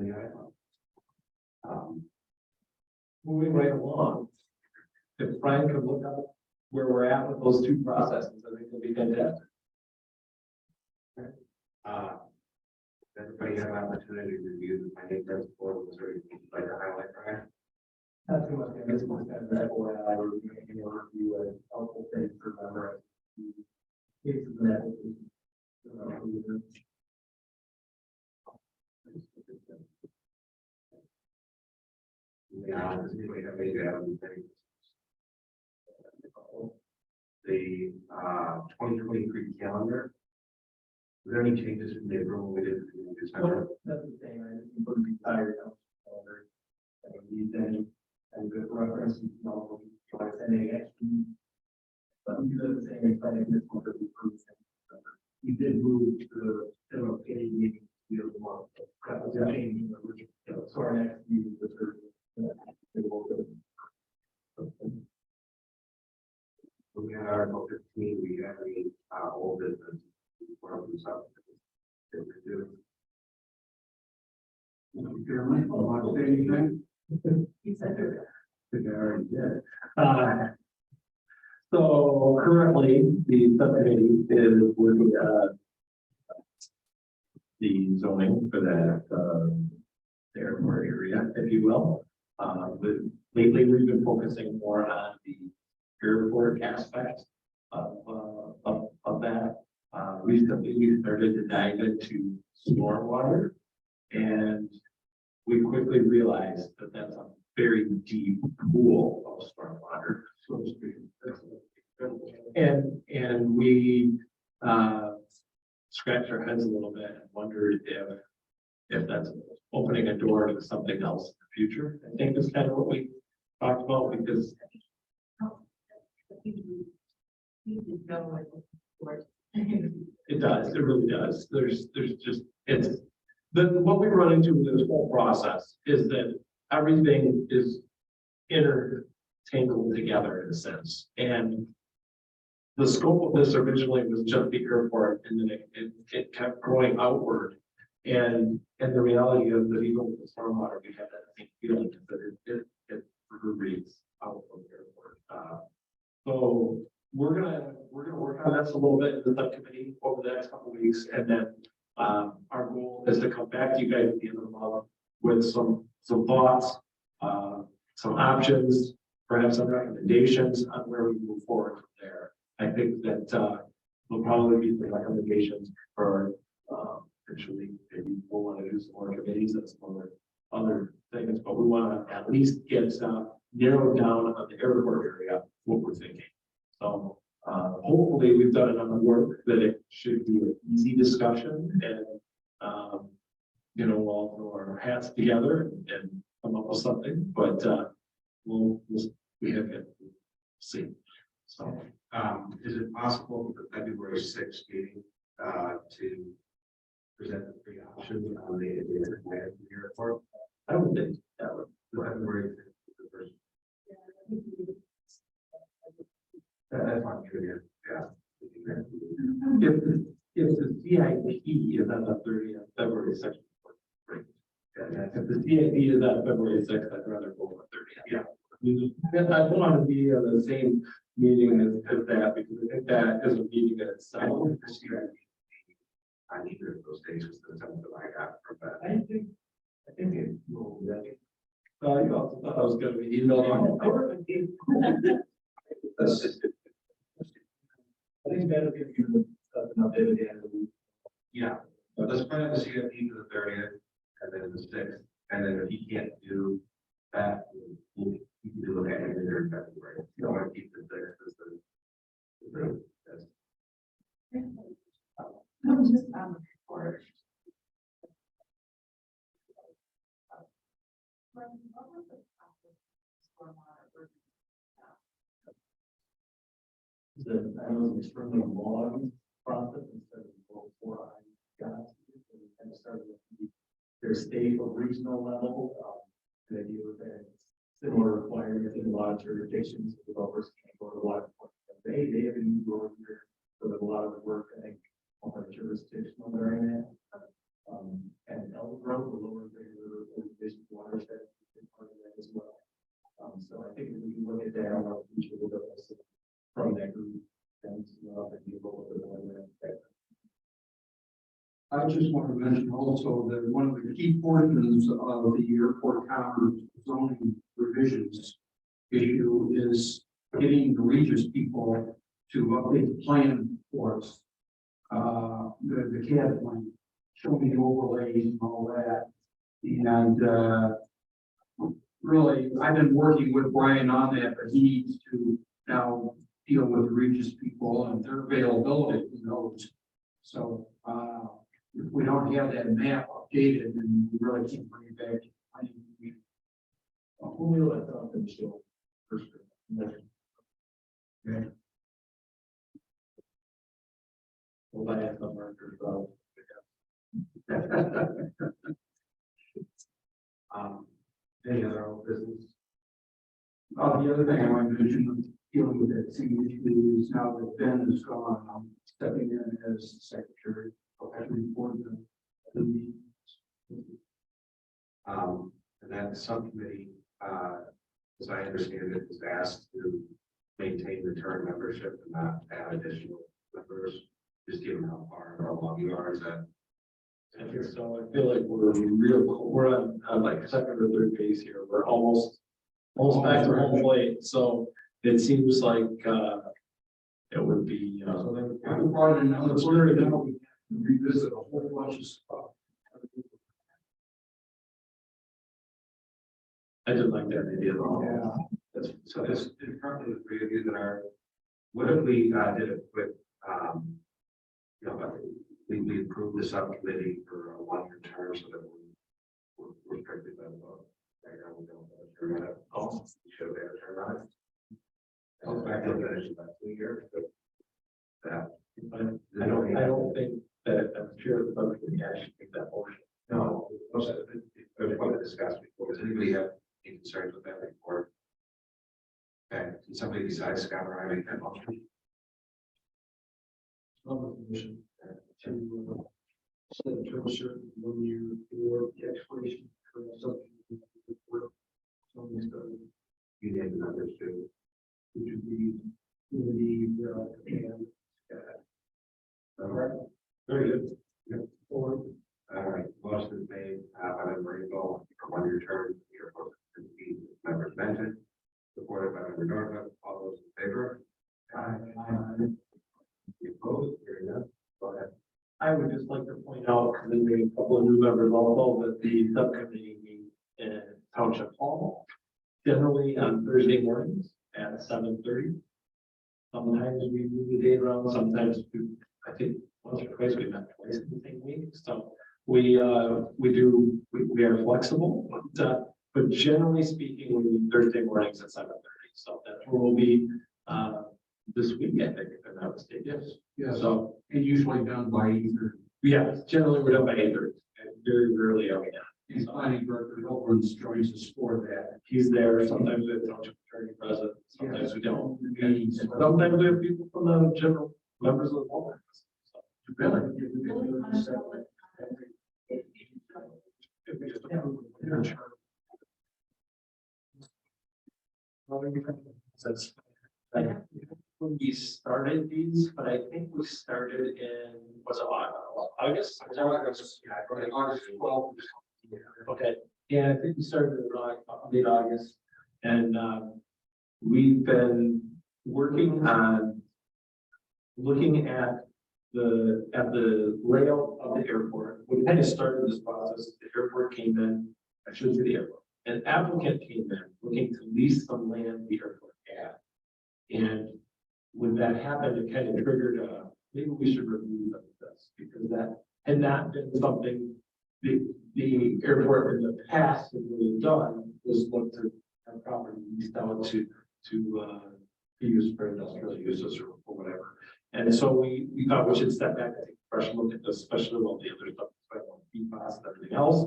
Moving right along, if Brian could look up where we're at with those two processes, I think it'll be fantastic. everybody have an opportunity to review the financial report, was there anything you'd like to highlight, Brian? That's too much, I guess, most kind of that or I would make a review of helpful things to remember. Cases and applications. Yeah, does anybody have any to add anything? The 2023 calendar. Is there any changes from the approval we did in December? That's the same, I just wouldn't be tired of. I don't need any, and good reference, you know, try sending action. But I'm doing the same, I think this one could be approved. We did move to the MLK meeting the other month. That was a change in the original, so our next meeting was. We had Article 15, we have any old business. Before we start. Jeremy, want to say anything? He said it. I think I already did. So currently, the subcommittee is working the zoning for that airport area, if you will. Lately, we've been focusing more on the airport aspect of that. Recently, we started to dive into stormwater, and we quickly realized that that's a very deep pool of stormwater. And we scratched our heads a little bit and wondered if that's opening a door to something else in the future. I think is kind of what we talked about because it does, it really does. There's just, what we run into with this whole process is that everything is intertangled together in a sense. And the scope of this originally was just the airport, and then it kept growing outward. And the reality is that even with the stormwater, we have that same feeling that it reverberates out of the airport. So we're gonna work on this a little bit in the subcommittee over the next couple of weeks, and then our goal is to come back to you guys at the end of the month with some thoughts, some options, perhaps some recommendations on where we move forward from there. I think that will probably be the recommendations for potentially maybe we'll want to do some more committees and some other things, but we want to at least get narrowed down on the airport area what we're thinking. So hopefully we've done enough work that it should be an easy discussion, and we'll all throw our hats together and come up with something, but we have to see. So is it possible for the February 6th meeting to present the three options on the airport? I would think that would. February 6th is the first. That's not true. Yeah. If the CIP is on the 30th February 2nd, great. If the CIP is on February 6th, I'd rather go on the 30th. Yeah. I don't want to be on the same meeting as that, because I think that is a meeting in itself. On either of those days was the sense that I got from that. I think it will, You also thought I was going to be emailed on. I think that'll give you an updated answer. Yeah, but let's plan the CFP for the 30th and then the 6th. And then if you can't do that, you can do it at in February. You don't want to keep the 6th as the room. I'm just on the report. I was extremely long process instead of before I got here. So we kind of started with their state or regional level. The idea was that similar requirements in a lot of jurisdictions, developers can't go to a lot of they have a new road here. So there's a lot of the work, I think, on the jurisdictional during that. And Elk Road, the lower regular division watershed, is part of that as well. So I think if we can look at that, our future will go from that group. And be able to I just want to mention also that one of the key portions of the airport counter zoning revisions issue is getting the Regis people to update the plan for us. The CAD plan, show me the overlays and all that. And really, I've been working with Brian on that, but he needs to now deal with the Regis people and their availability, So if we don't have that map updated, then we really can't bring it back. We'll let them show first. Okay. We'll buy it some markers. Any other old business? The other thing I want to mention, dealing with that same issue, is now that Ben is gone, I'm stepping in as secretary. As we report the meetings. And that subcommittee, as I understand it, is asked to maintain the term membership and not add additional members, just given how far or how long you are. Is that? I think so. I feel like we're on like second or third base here. We're almost back to home plate. So it seems like it would be. So they brought in another player, now we have to revisit a whole bunch of stuff. I did like that idea. Yeah. So this is currently the three of you that are, what if we did a quick you know, we approved the subcommittee for a 1-year term so that we're strictly done about. Right now, we don't have a term on it. Oh, we should have had a term on it. I was back to finish about 2 years, but that. I don't think that I'm sure the subcommittee actually make that motion. No, most of it, there's one to discuss before. Does anybody have any concerns with that report? Okay, can somebody besides Scott or I make that motion? Motion to set a term certain 1 year for the exploration for something. You name the numbers too. Which would be and All right, Very good. or all right, motion is made, by member Rainbow for 1-year term, your members mentioned, supported by member Norhuck. All those in favor? Aye. Any opposed? Hearing none, go ahead. I would just like to point out, because there may be a couple of new members also, that the subcommittee meets in Township Hall, generally on Thursday mornings at 7:30. Sometimes we move the date around, sometimes I think once or twice we've met twice in the same week, so we are flexible, but generally speaking, we meet Thursday mornings at 7:30, so that's where we'll be, this week, I think, if I'm not mistaken. Yes. So, And usually done by either. yeah, generally we're done by 8:30, and very rarely are we done. He's planning director, Hilton's joins us for that. He's there, sometimes we have township attorney present, sometimes we don't. And sometimes we have people from the general members of the public. So, if we just approve it, Since we started these, but I think we started in, was it August? August 12th. Okay, yeah, I think we started in mid-August, and we've been working on looking at the layout of the airport. We kind of started this process. The airport came in, I should say the airport. An applicant came in looking to lease some land the airport had. And when that happened, it kind of triggered maybe we should review this, because that had not been something the airport in the past had really done, was look to have property leased out to be used for industrial uses or whatever. And so we thought we should step back and take a fresh look at this, especially all the other stuff, like PFAS and everything else.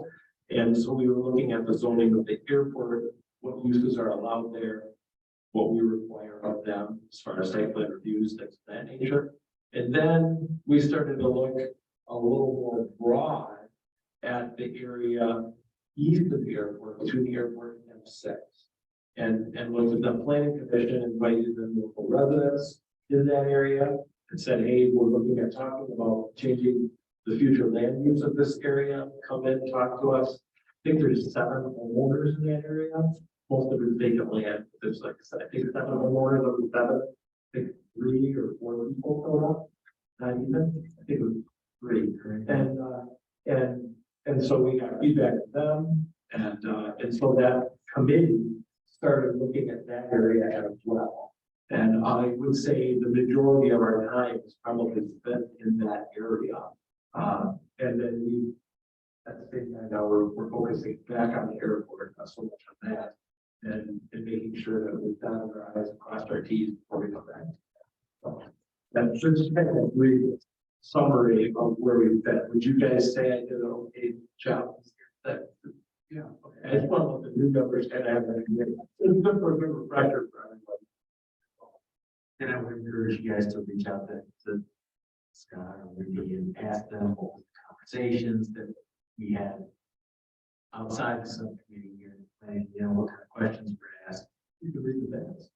And so we were looking at the zoning of the airport, what uses are allowed there, what we require of them as far as site plan reviews, things of that nature. And then we started to look a little more broad at the area east of the airport, between the airport and M6. And looked at the planning commission, invited the local residents in that area and said, hey, we're looking at talking about changing the future land use of this area. Come in, talk to us. I think there's 7 homeowners in that area. Most of it's vacant land. There's like, I think 7 homeowners of the 7. I think 3 or 4 people total. Not even. I think it was 3. And so we got feedback from them, and so that committee started looking at that area as well. And I would say the majority of our time is probably spent in that area. And then we, at the same time, now we're focusing back on the airport, not so much on that, and making sure that we've dotted our i's and crossed our t's before we come back. So that's just kind of a brief summary of where we've been. Would you guys say I did an okay job? Yeah. Okay. I just want to let the new members kind of have that. It's good for a good refresher for everybody. And I would encourage you guys to reach out to Scott or Wendy and ask them what the conversations that we had outside the subcommittee here, and you know what kind of questions were asked. You can read the minutes.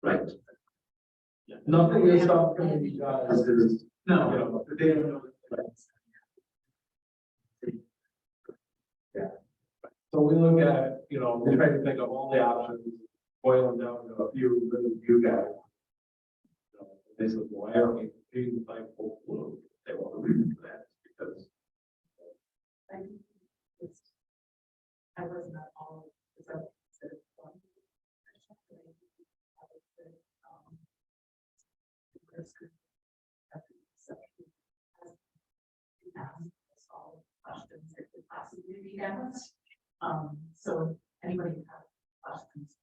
Right. Yeah. Nothing the subcommittee does is, No. you know, they don't know. Yeah. So we look at, you know, we try to think of all the options, boil them down to a few, really few guys. You know, they said, well, why aren't we paying the 5 full blue? They want to read that because I was not all questions that could possibly be asked. So anybody have questions?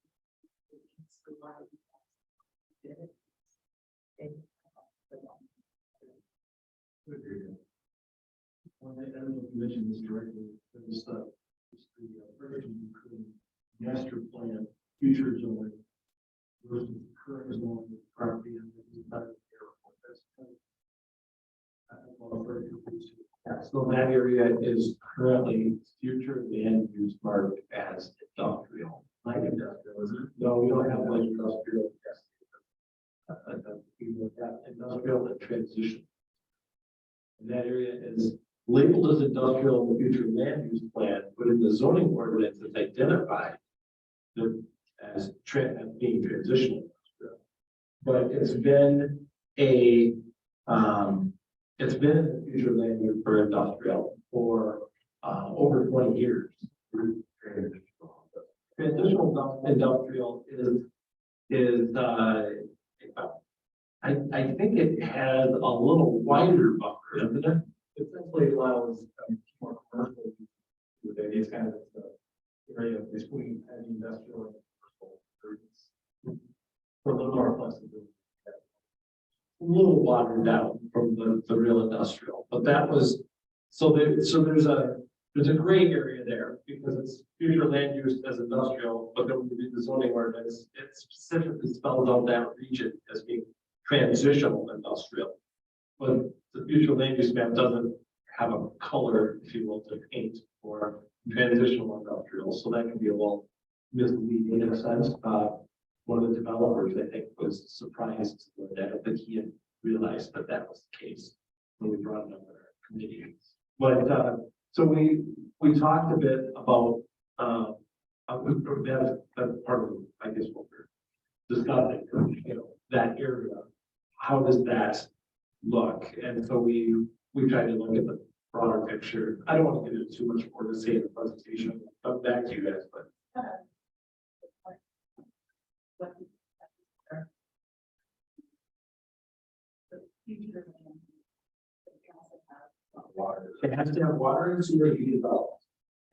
Well, I don't know if you mentioned this directly, but it's the version between master plan, future zoning versus the current zoning property and the entire airport. That's kind of, I don't know, very confusing. So that area is currently future land use marked as industrial. Like industrial, isn't it? No, we don't have like industrial. We have industrial and transition. And that area is labeled as industrial in the future land use plan, but in the zoning ordinance, it's identified as being transitional. But it's been it's been in the future land use for industrial for over 20 years. Transitional industrial is I think it has a little wider buffer, doesn't it? It essentially allows more commercial use to it. It's kind of the area between heavy industrial and commercial. For a little more flexibility. A little watered down from the real industrial, but that was, so there's a gray area there because it's future land use as industrial, but then when you read the zoning ordinance, it specifically spells out that region as being transitional industrial. But the future land use map doesn't have a color, if you will, to paint for transitional industrial, so that can be a little misleading in a sense. One of the developers, I think, was surprised that I don't think he had realized that that was the case when we brought it up in our committee. But so we talked a bit about that's part of, I guess, what we're discussing, that area. How does that look? And so we tried to look at the broader picture. I don't want to get into too much more to say in the presentation. I'll back to you guys, but water. It has to have water and sewer to be developed.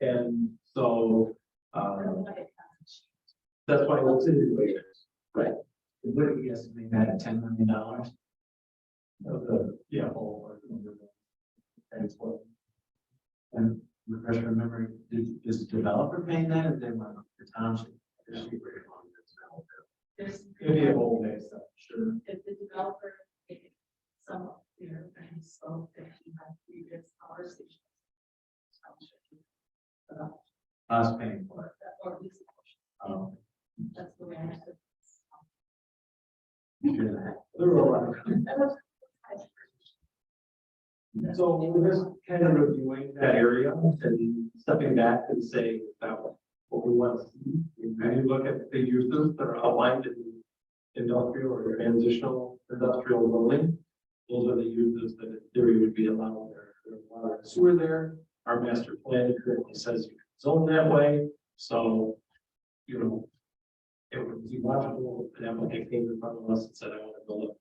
And so that's why it's in the way. Right. What do you estimate that at $10 million? Yeah. And refresh my memory, is the developer paying that or they want the township? Maybe a whole mix up, sure. If the developer paid some of their, and he spoke that he had previous power stations. Us paying for it. Or at least a portion. That's the way I understood. There were a lot of. So we're just kind of reviewing that area and stepping back and saying about what we want to see. When you look at the uses that are outlined in industrial or transitional industrial zoning, those are the uses that in theory would be allowed there. There's water and sewer there. Our master plan currently says you can zone that way. So, it would be logical if an applicant came in front of us and said, I want to build a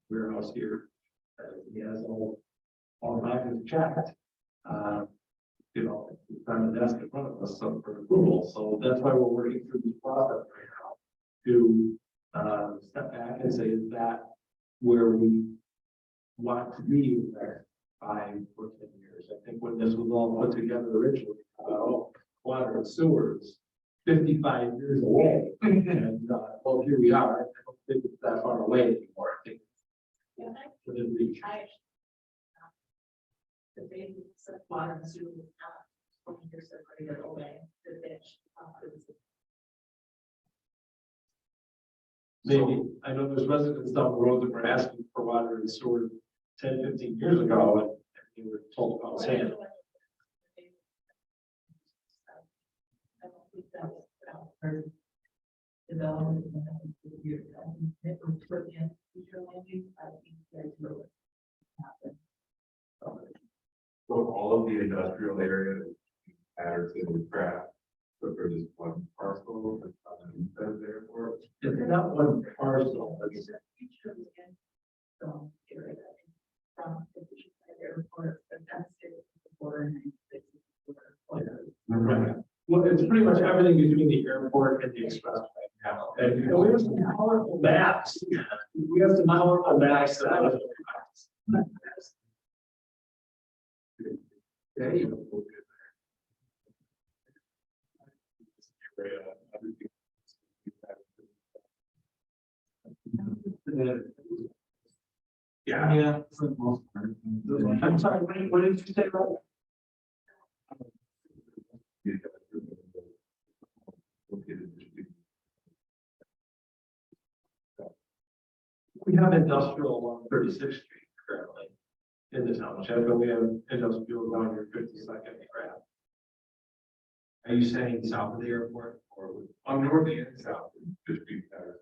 warehouse here. He has all boxes checked. It's on the desk in front of us for approval. So that's why we're working through this process right now to step back and say, is that where we want to be in the next 5 or 10 years? I think when this was all put together originally, water and sewers, 55 years away. And well, here we are. I don't think it's that far away anymore. I think within reach. The big water and sewer is not 20 years separated away. The ditch. Maybe, I know there's residents down the road that were asking for water and sewer 10, 15 years ago, and they were told about sand. I don't think that was for development. It was for the future land use. I think that's really happen. So all of the industrial areas added to the craft, so for just one parcel, that's there for. It's not one parcel, It's a future land area from the airport, but that's it. The border and pretty much everything between the airport and the expressway. And we have some powerful maps. We have some powerful maps. Yeah, you know. Yeah. Yeah, for the most part. I'm sorry, what did you say, Rob? We have industrial along 36th Street currently in the township, and we have industrial along your 52nd Ave. Are you saying south of the airport or on north and south? Just be better.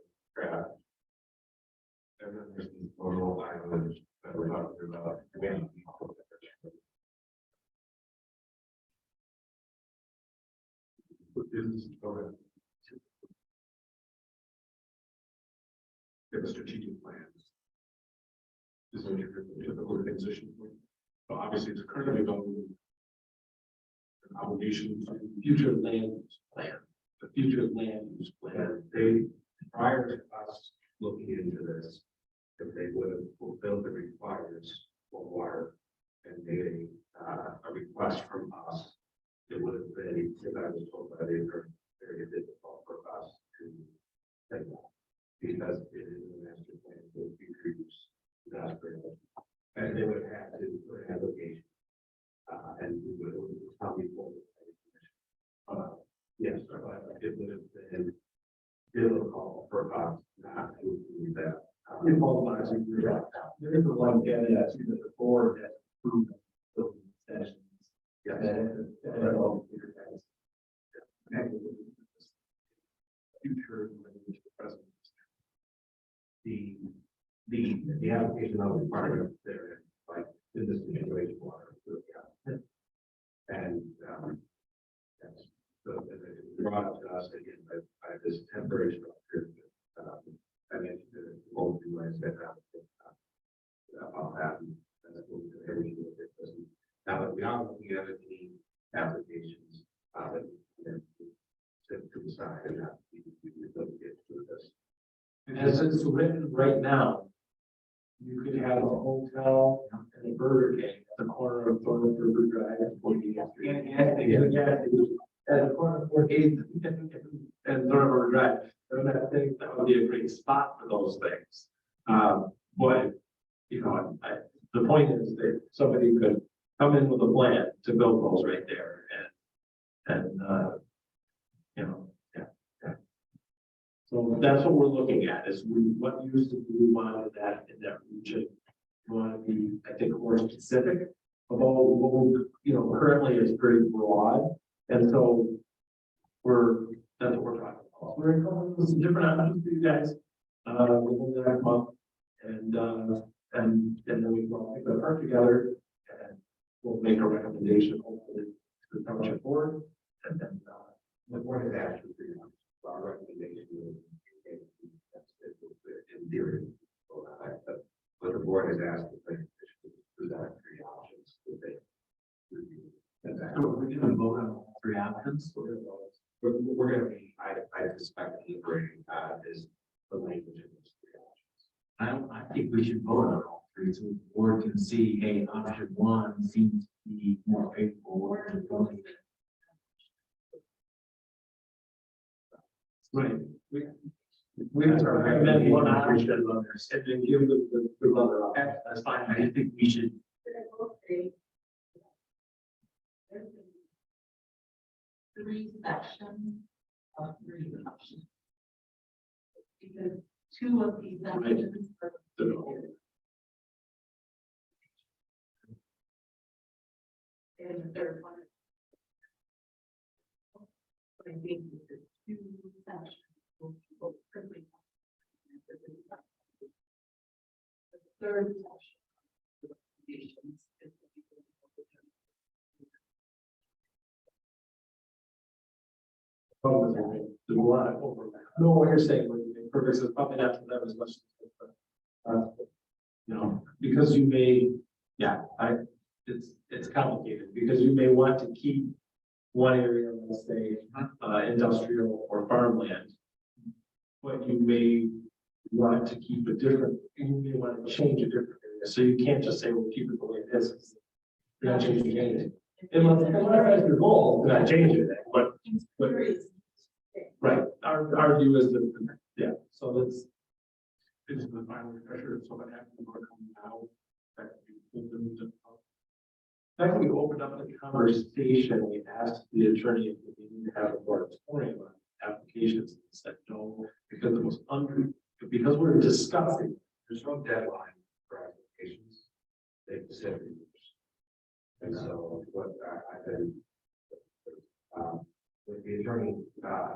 And then there's these little islands that we're talking about. Give a strategic plan. This is what you're the organization. So obviously it's currently going. An obligation to Future land use plan, the future land use plan. that they, prior to us looking into this, if they would have fulfilled the requires for water and made a request from us, it would have been, if I was told by the attorney, very difficult for us to take that. Because it is a master plan for future use. That's pretty much. And they would have had to put an application. And we would have probably pulled it. Yes, it would have been difficult for us not to do that. If all the bodies agree, there is a lot of data that the board has approved building sessions. Yes. That all clear guys. Future, present. The application of the part of there, like, in this situation, water. And, that's, so, it brought up to us again, by this temporary structure. I mentioned that both you guys that I'll have, and that's what we're doing with it. Now that we are looking at the applications, that to decide and not we don't get through this. As it's written right now, you could have a hotel and a Burger King at the corner of Thornton River Drive and 48th Street. At the corner of 48th and Thornton River Drive. And I think that would be a great spot for those things. But, you know, the point is that somebody could come in with a plan to build those right there and you know, yeah. So that's what we're looking at is what use do we want in that region? We want to be, I think, more specific about what we, you know, currently is pretty broad. And so that's what we're talking about. We're going to come up with some different options for you guys within the next month. And then we can all pick that part together and we'll make a recommendation hopefully to the township board. And then The board has actually figured out our recommendation is in theory. But the board has asked the planning commission to present three options that they review. And that So we're gonna vote on all three options. we're going to be, I suspect, deliberating is the language in those three options. I think we should vote on all three, so the board can see, hey, option one seems to be more favorable. right, we have to recommend one option and then give the other option. That's fine. I think we should. Three sections of three options. Because two of these sections are. And the third one. I think the two sections will be both privileged. The third section. of recommendations is There's a lot of overlap. No, what you're saying, what you think, purpose is probably not to them as much. You know, because you may, yeah, it's complicated because you may want to keep one area, let's say, industrial or farmland. But you may want to keep a different, you may want to change a different area, so you can't just say, well, keep it the way it is. You're not changing anything. Unless that's your goal, then I change it, but, right, our view is that, yeah, so it's. Is the final refresher, so what happens when now? That you- After we opened up the conversation, we asked the attorney if we needed to have a moratorium on applications, and said no, because it was because we were discussing. There's no deadline for applications. They've said years. And so what I've been, with the attorney,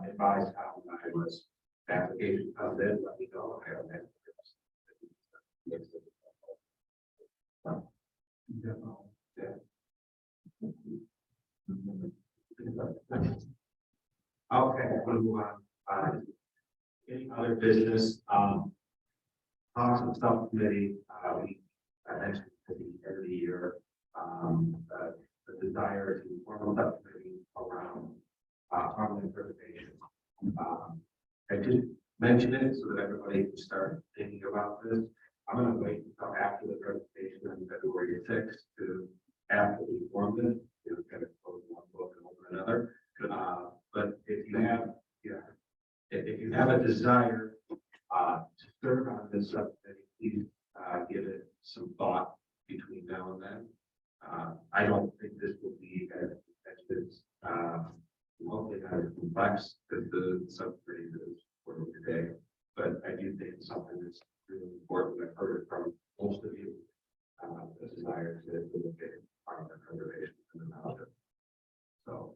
advised how I was, the application comes in, let me know. I don't have. Okay, I'm gonna move on. Any other business, talks and subcommittee, I mentioned at the end of the year, the desire to form a subcommittee around, farmland preservation. I did mention it so that everybody can start thinking about this. I'm gonna wait until after the presentation on February 6th to after we form it, kind of close one book and open another. But if you have, if you have a desire to serve on this subcommittee, please give it some thought between now and then. I don't think this will be as hopefully not as complex as the subcommittee is for today, but I do think it's something that's really important. I've heard it from most of you, the desire to look at farmland preservation and the knowledge. So,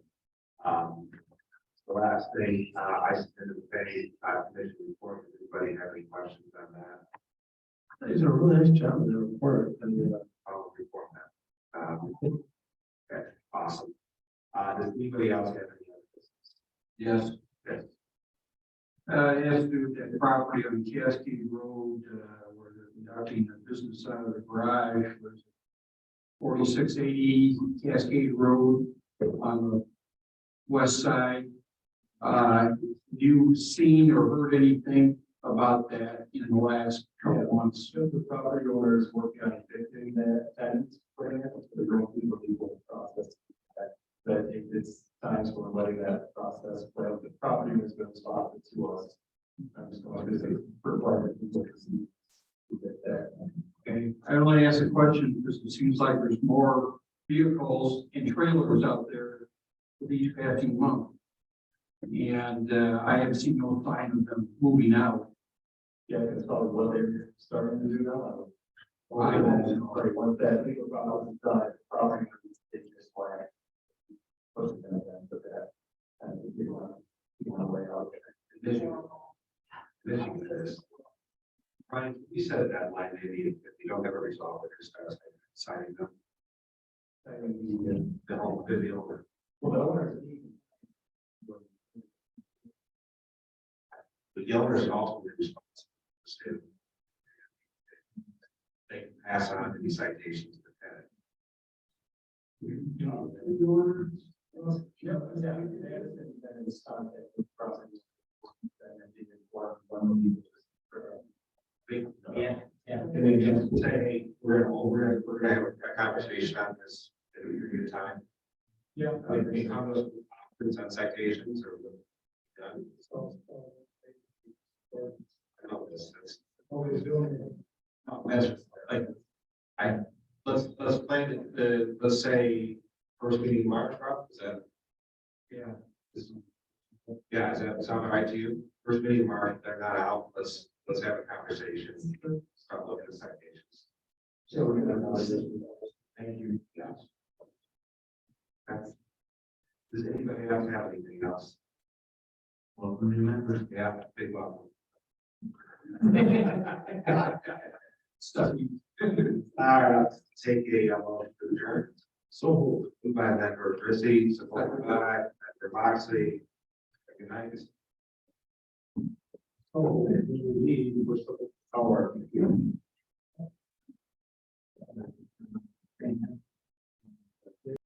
the last thing, I submitted the pay commission report. Does anybody have any questions on that? It's a really nice job in the report. And, I'll report that. Okay, awesome. Does anybody else have any other business? Yes. Yes. It has to do with that property on Cascade Road, where they're conducting the business out of the garage. 4680 Cascade Road on the west side. You seen or heard anything about that in the last couple of months? The property owners working on fixing that tenant right now, so they're going through the legal process. That it's times we're letting that process play out. The property was going to stop it to us. I'm just going to visit for part of that. Okay, I only asked a question because it seems like there's more vehicles and trailers out there for these past few months. And I have seen no sign of them moving out. Yeah, that's probably what they're starting to do now. I don't know. Right, once that legal process is done, property owners take this flag. Push it down, put that, and you want to lay out. Michigan is. Brian, you said a deadline, maybe if you don't have a resolve, it just starts signing them. The whole video. Well, the owners need. The owners also be responsible. They can pass on any citations to the tenant. Yeah. And then just say, hey, we're gonna have a conversation on this at a period of time. Yeah. I mean, how those on citations or done. I know this is. Always doing it. That's like, let's plan it, let's say first meeting in March, Rob, is that? Yeah. Yeah, does that sound all right to you? First meeting in March, they're not out, let's have a conversation, start looking at citations. So we're gonna. Thank you. Yes. Okay. Does anybody else have anything else? Welcome, new members. Yeah, big welcome. Study. Take a motion to adjourn. So moved by member Chrissy, supported by member Moxley. Good night. Oh, we need, we're supposed to.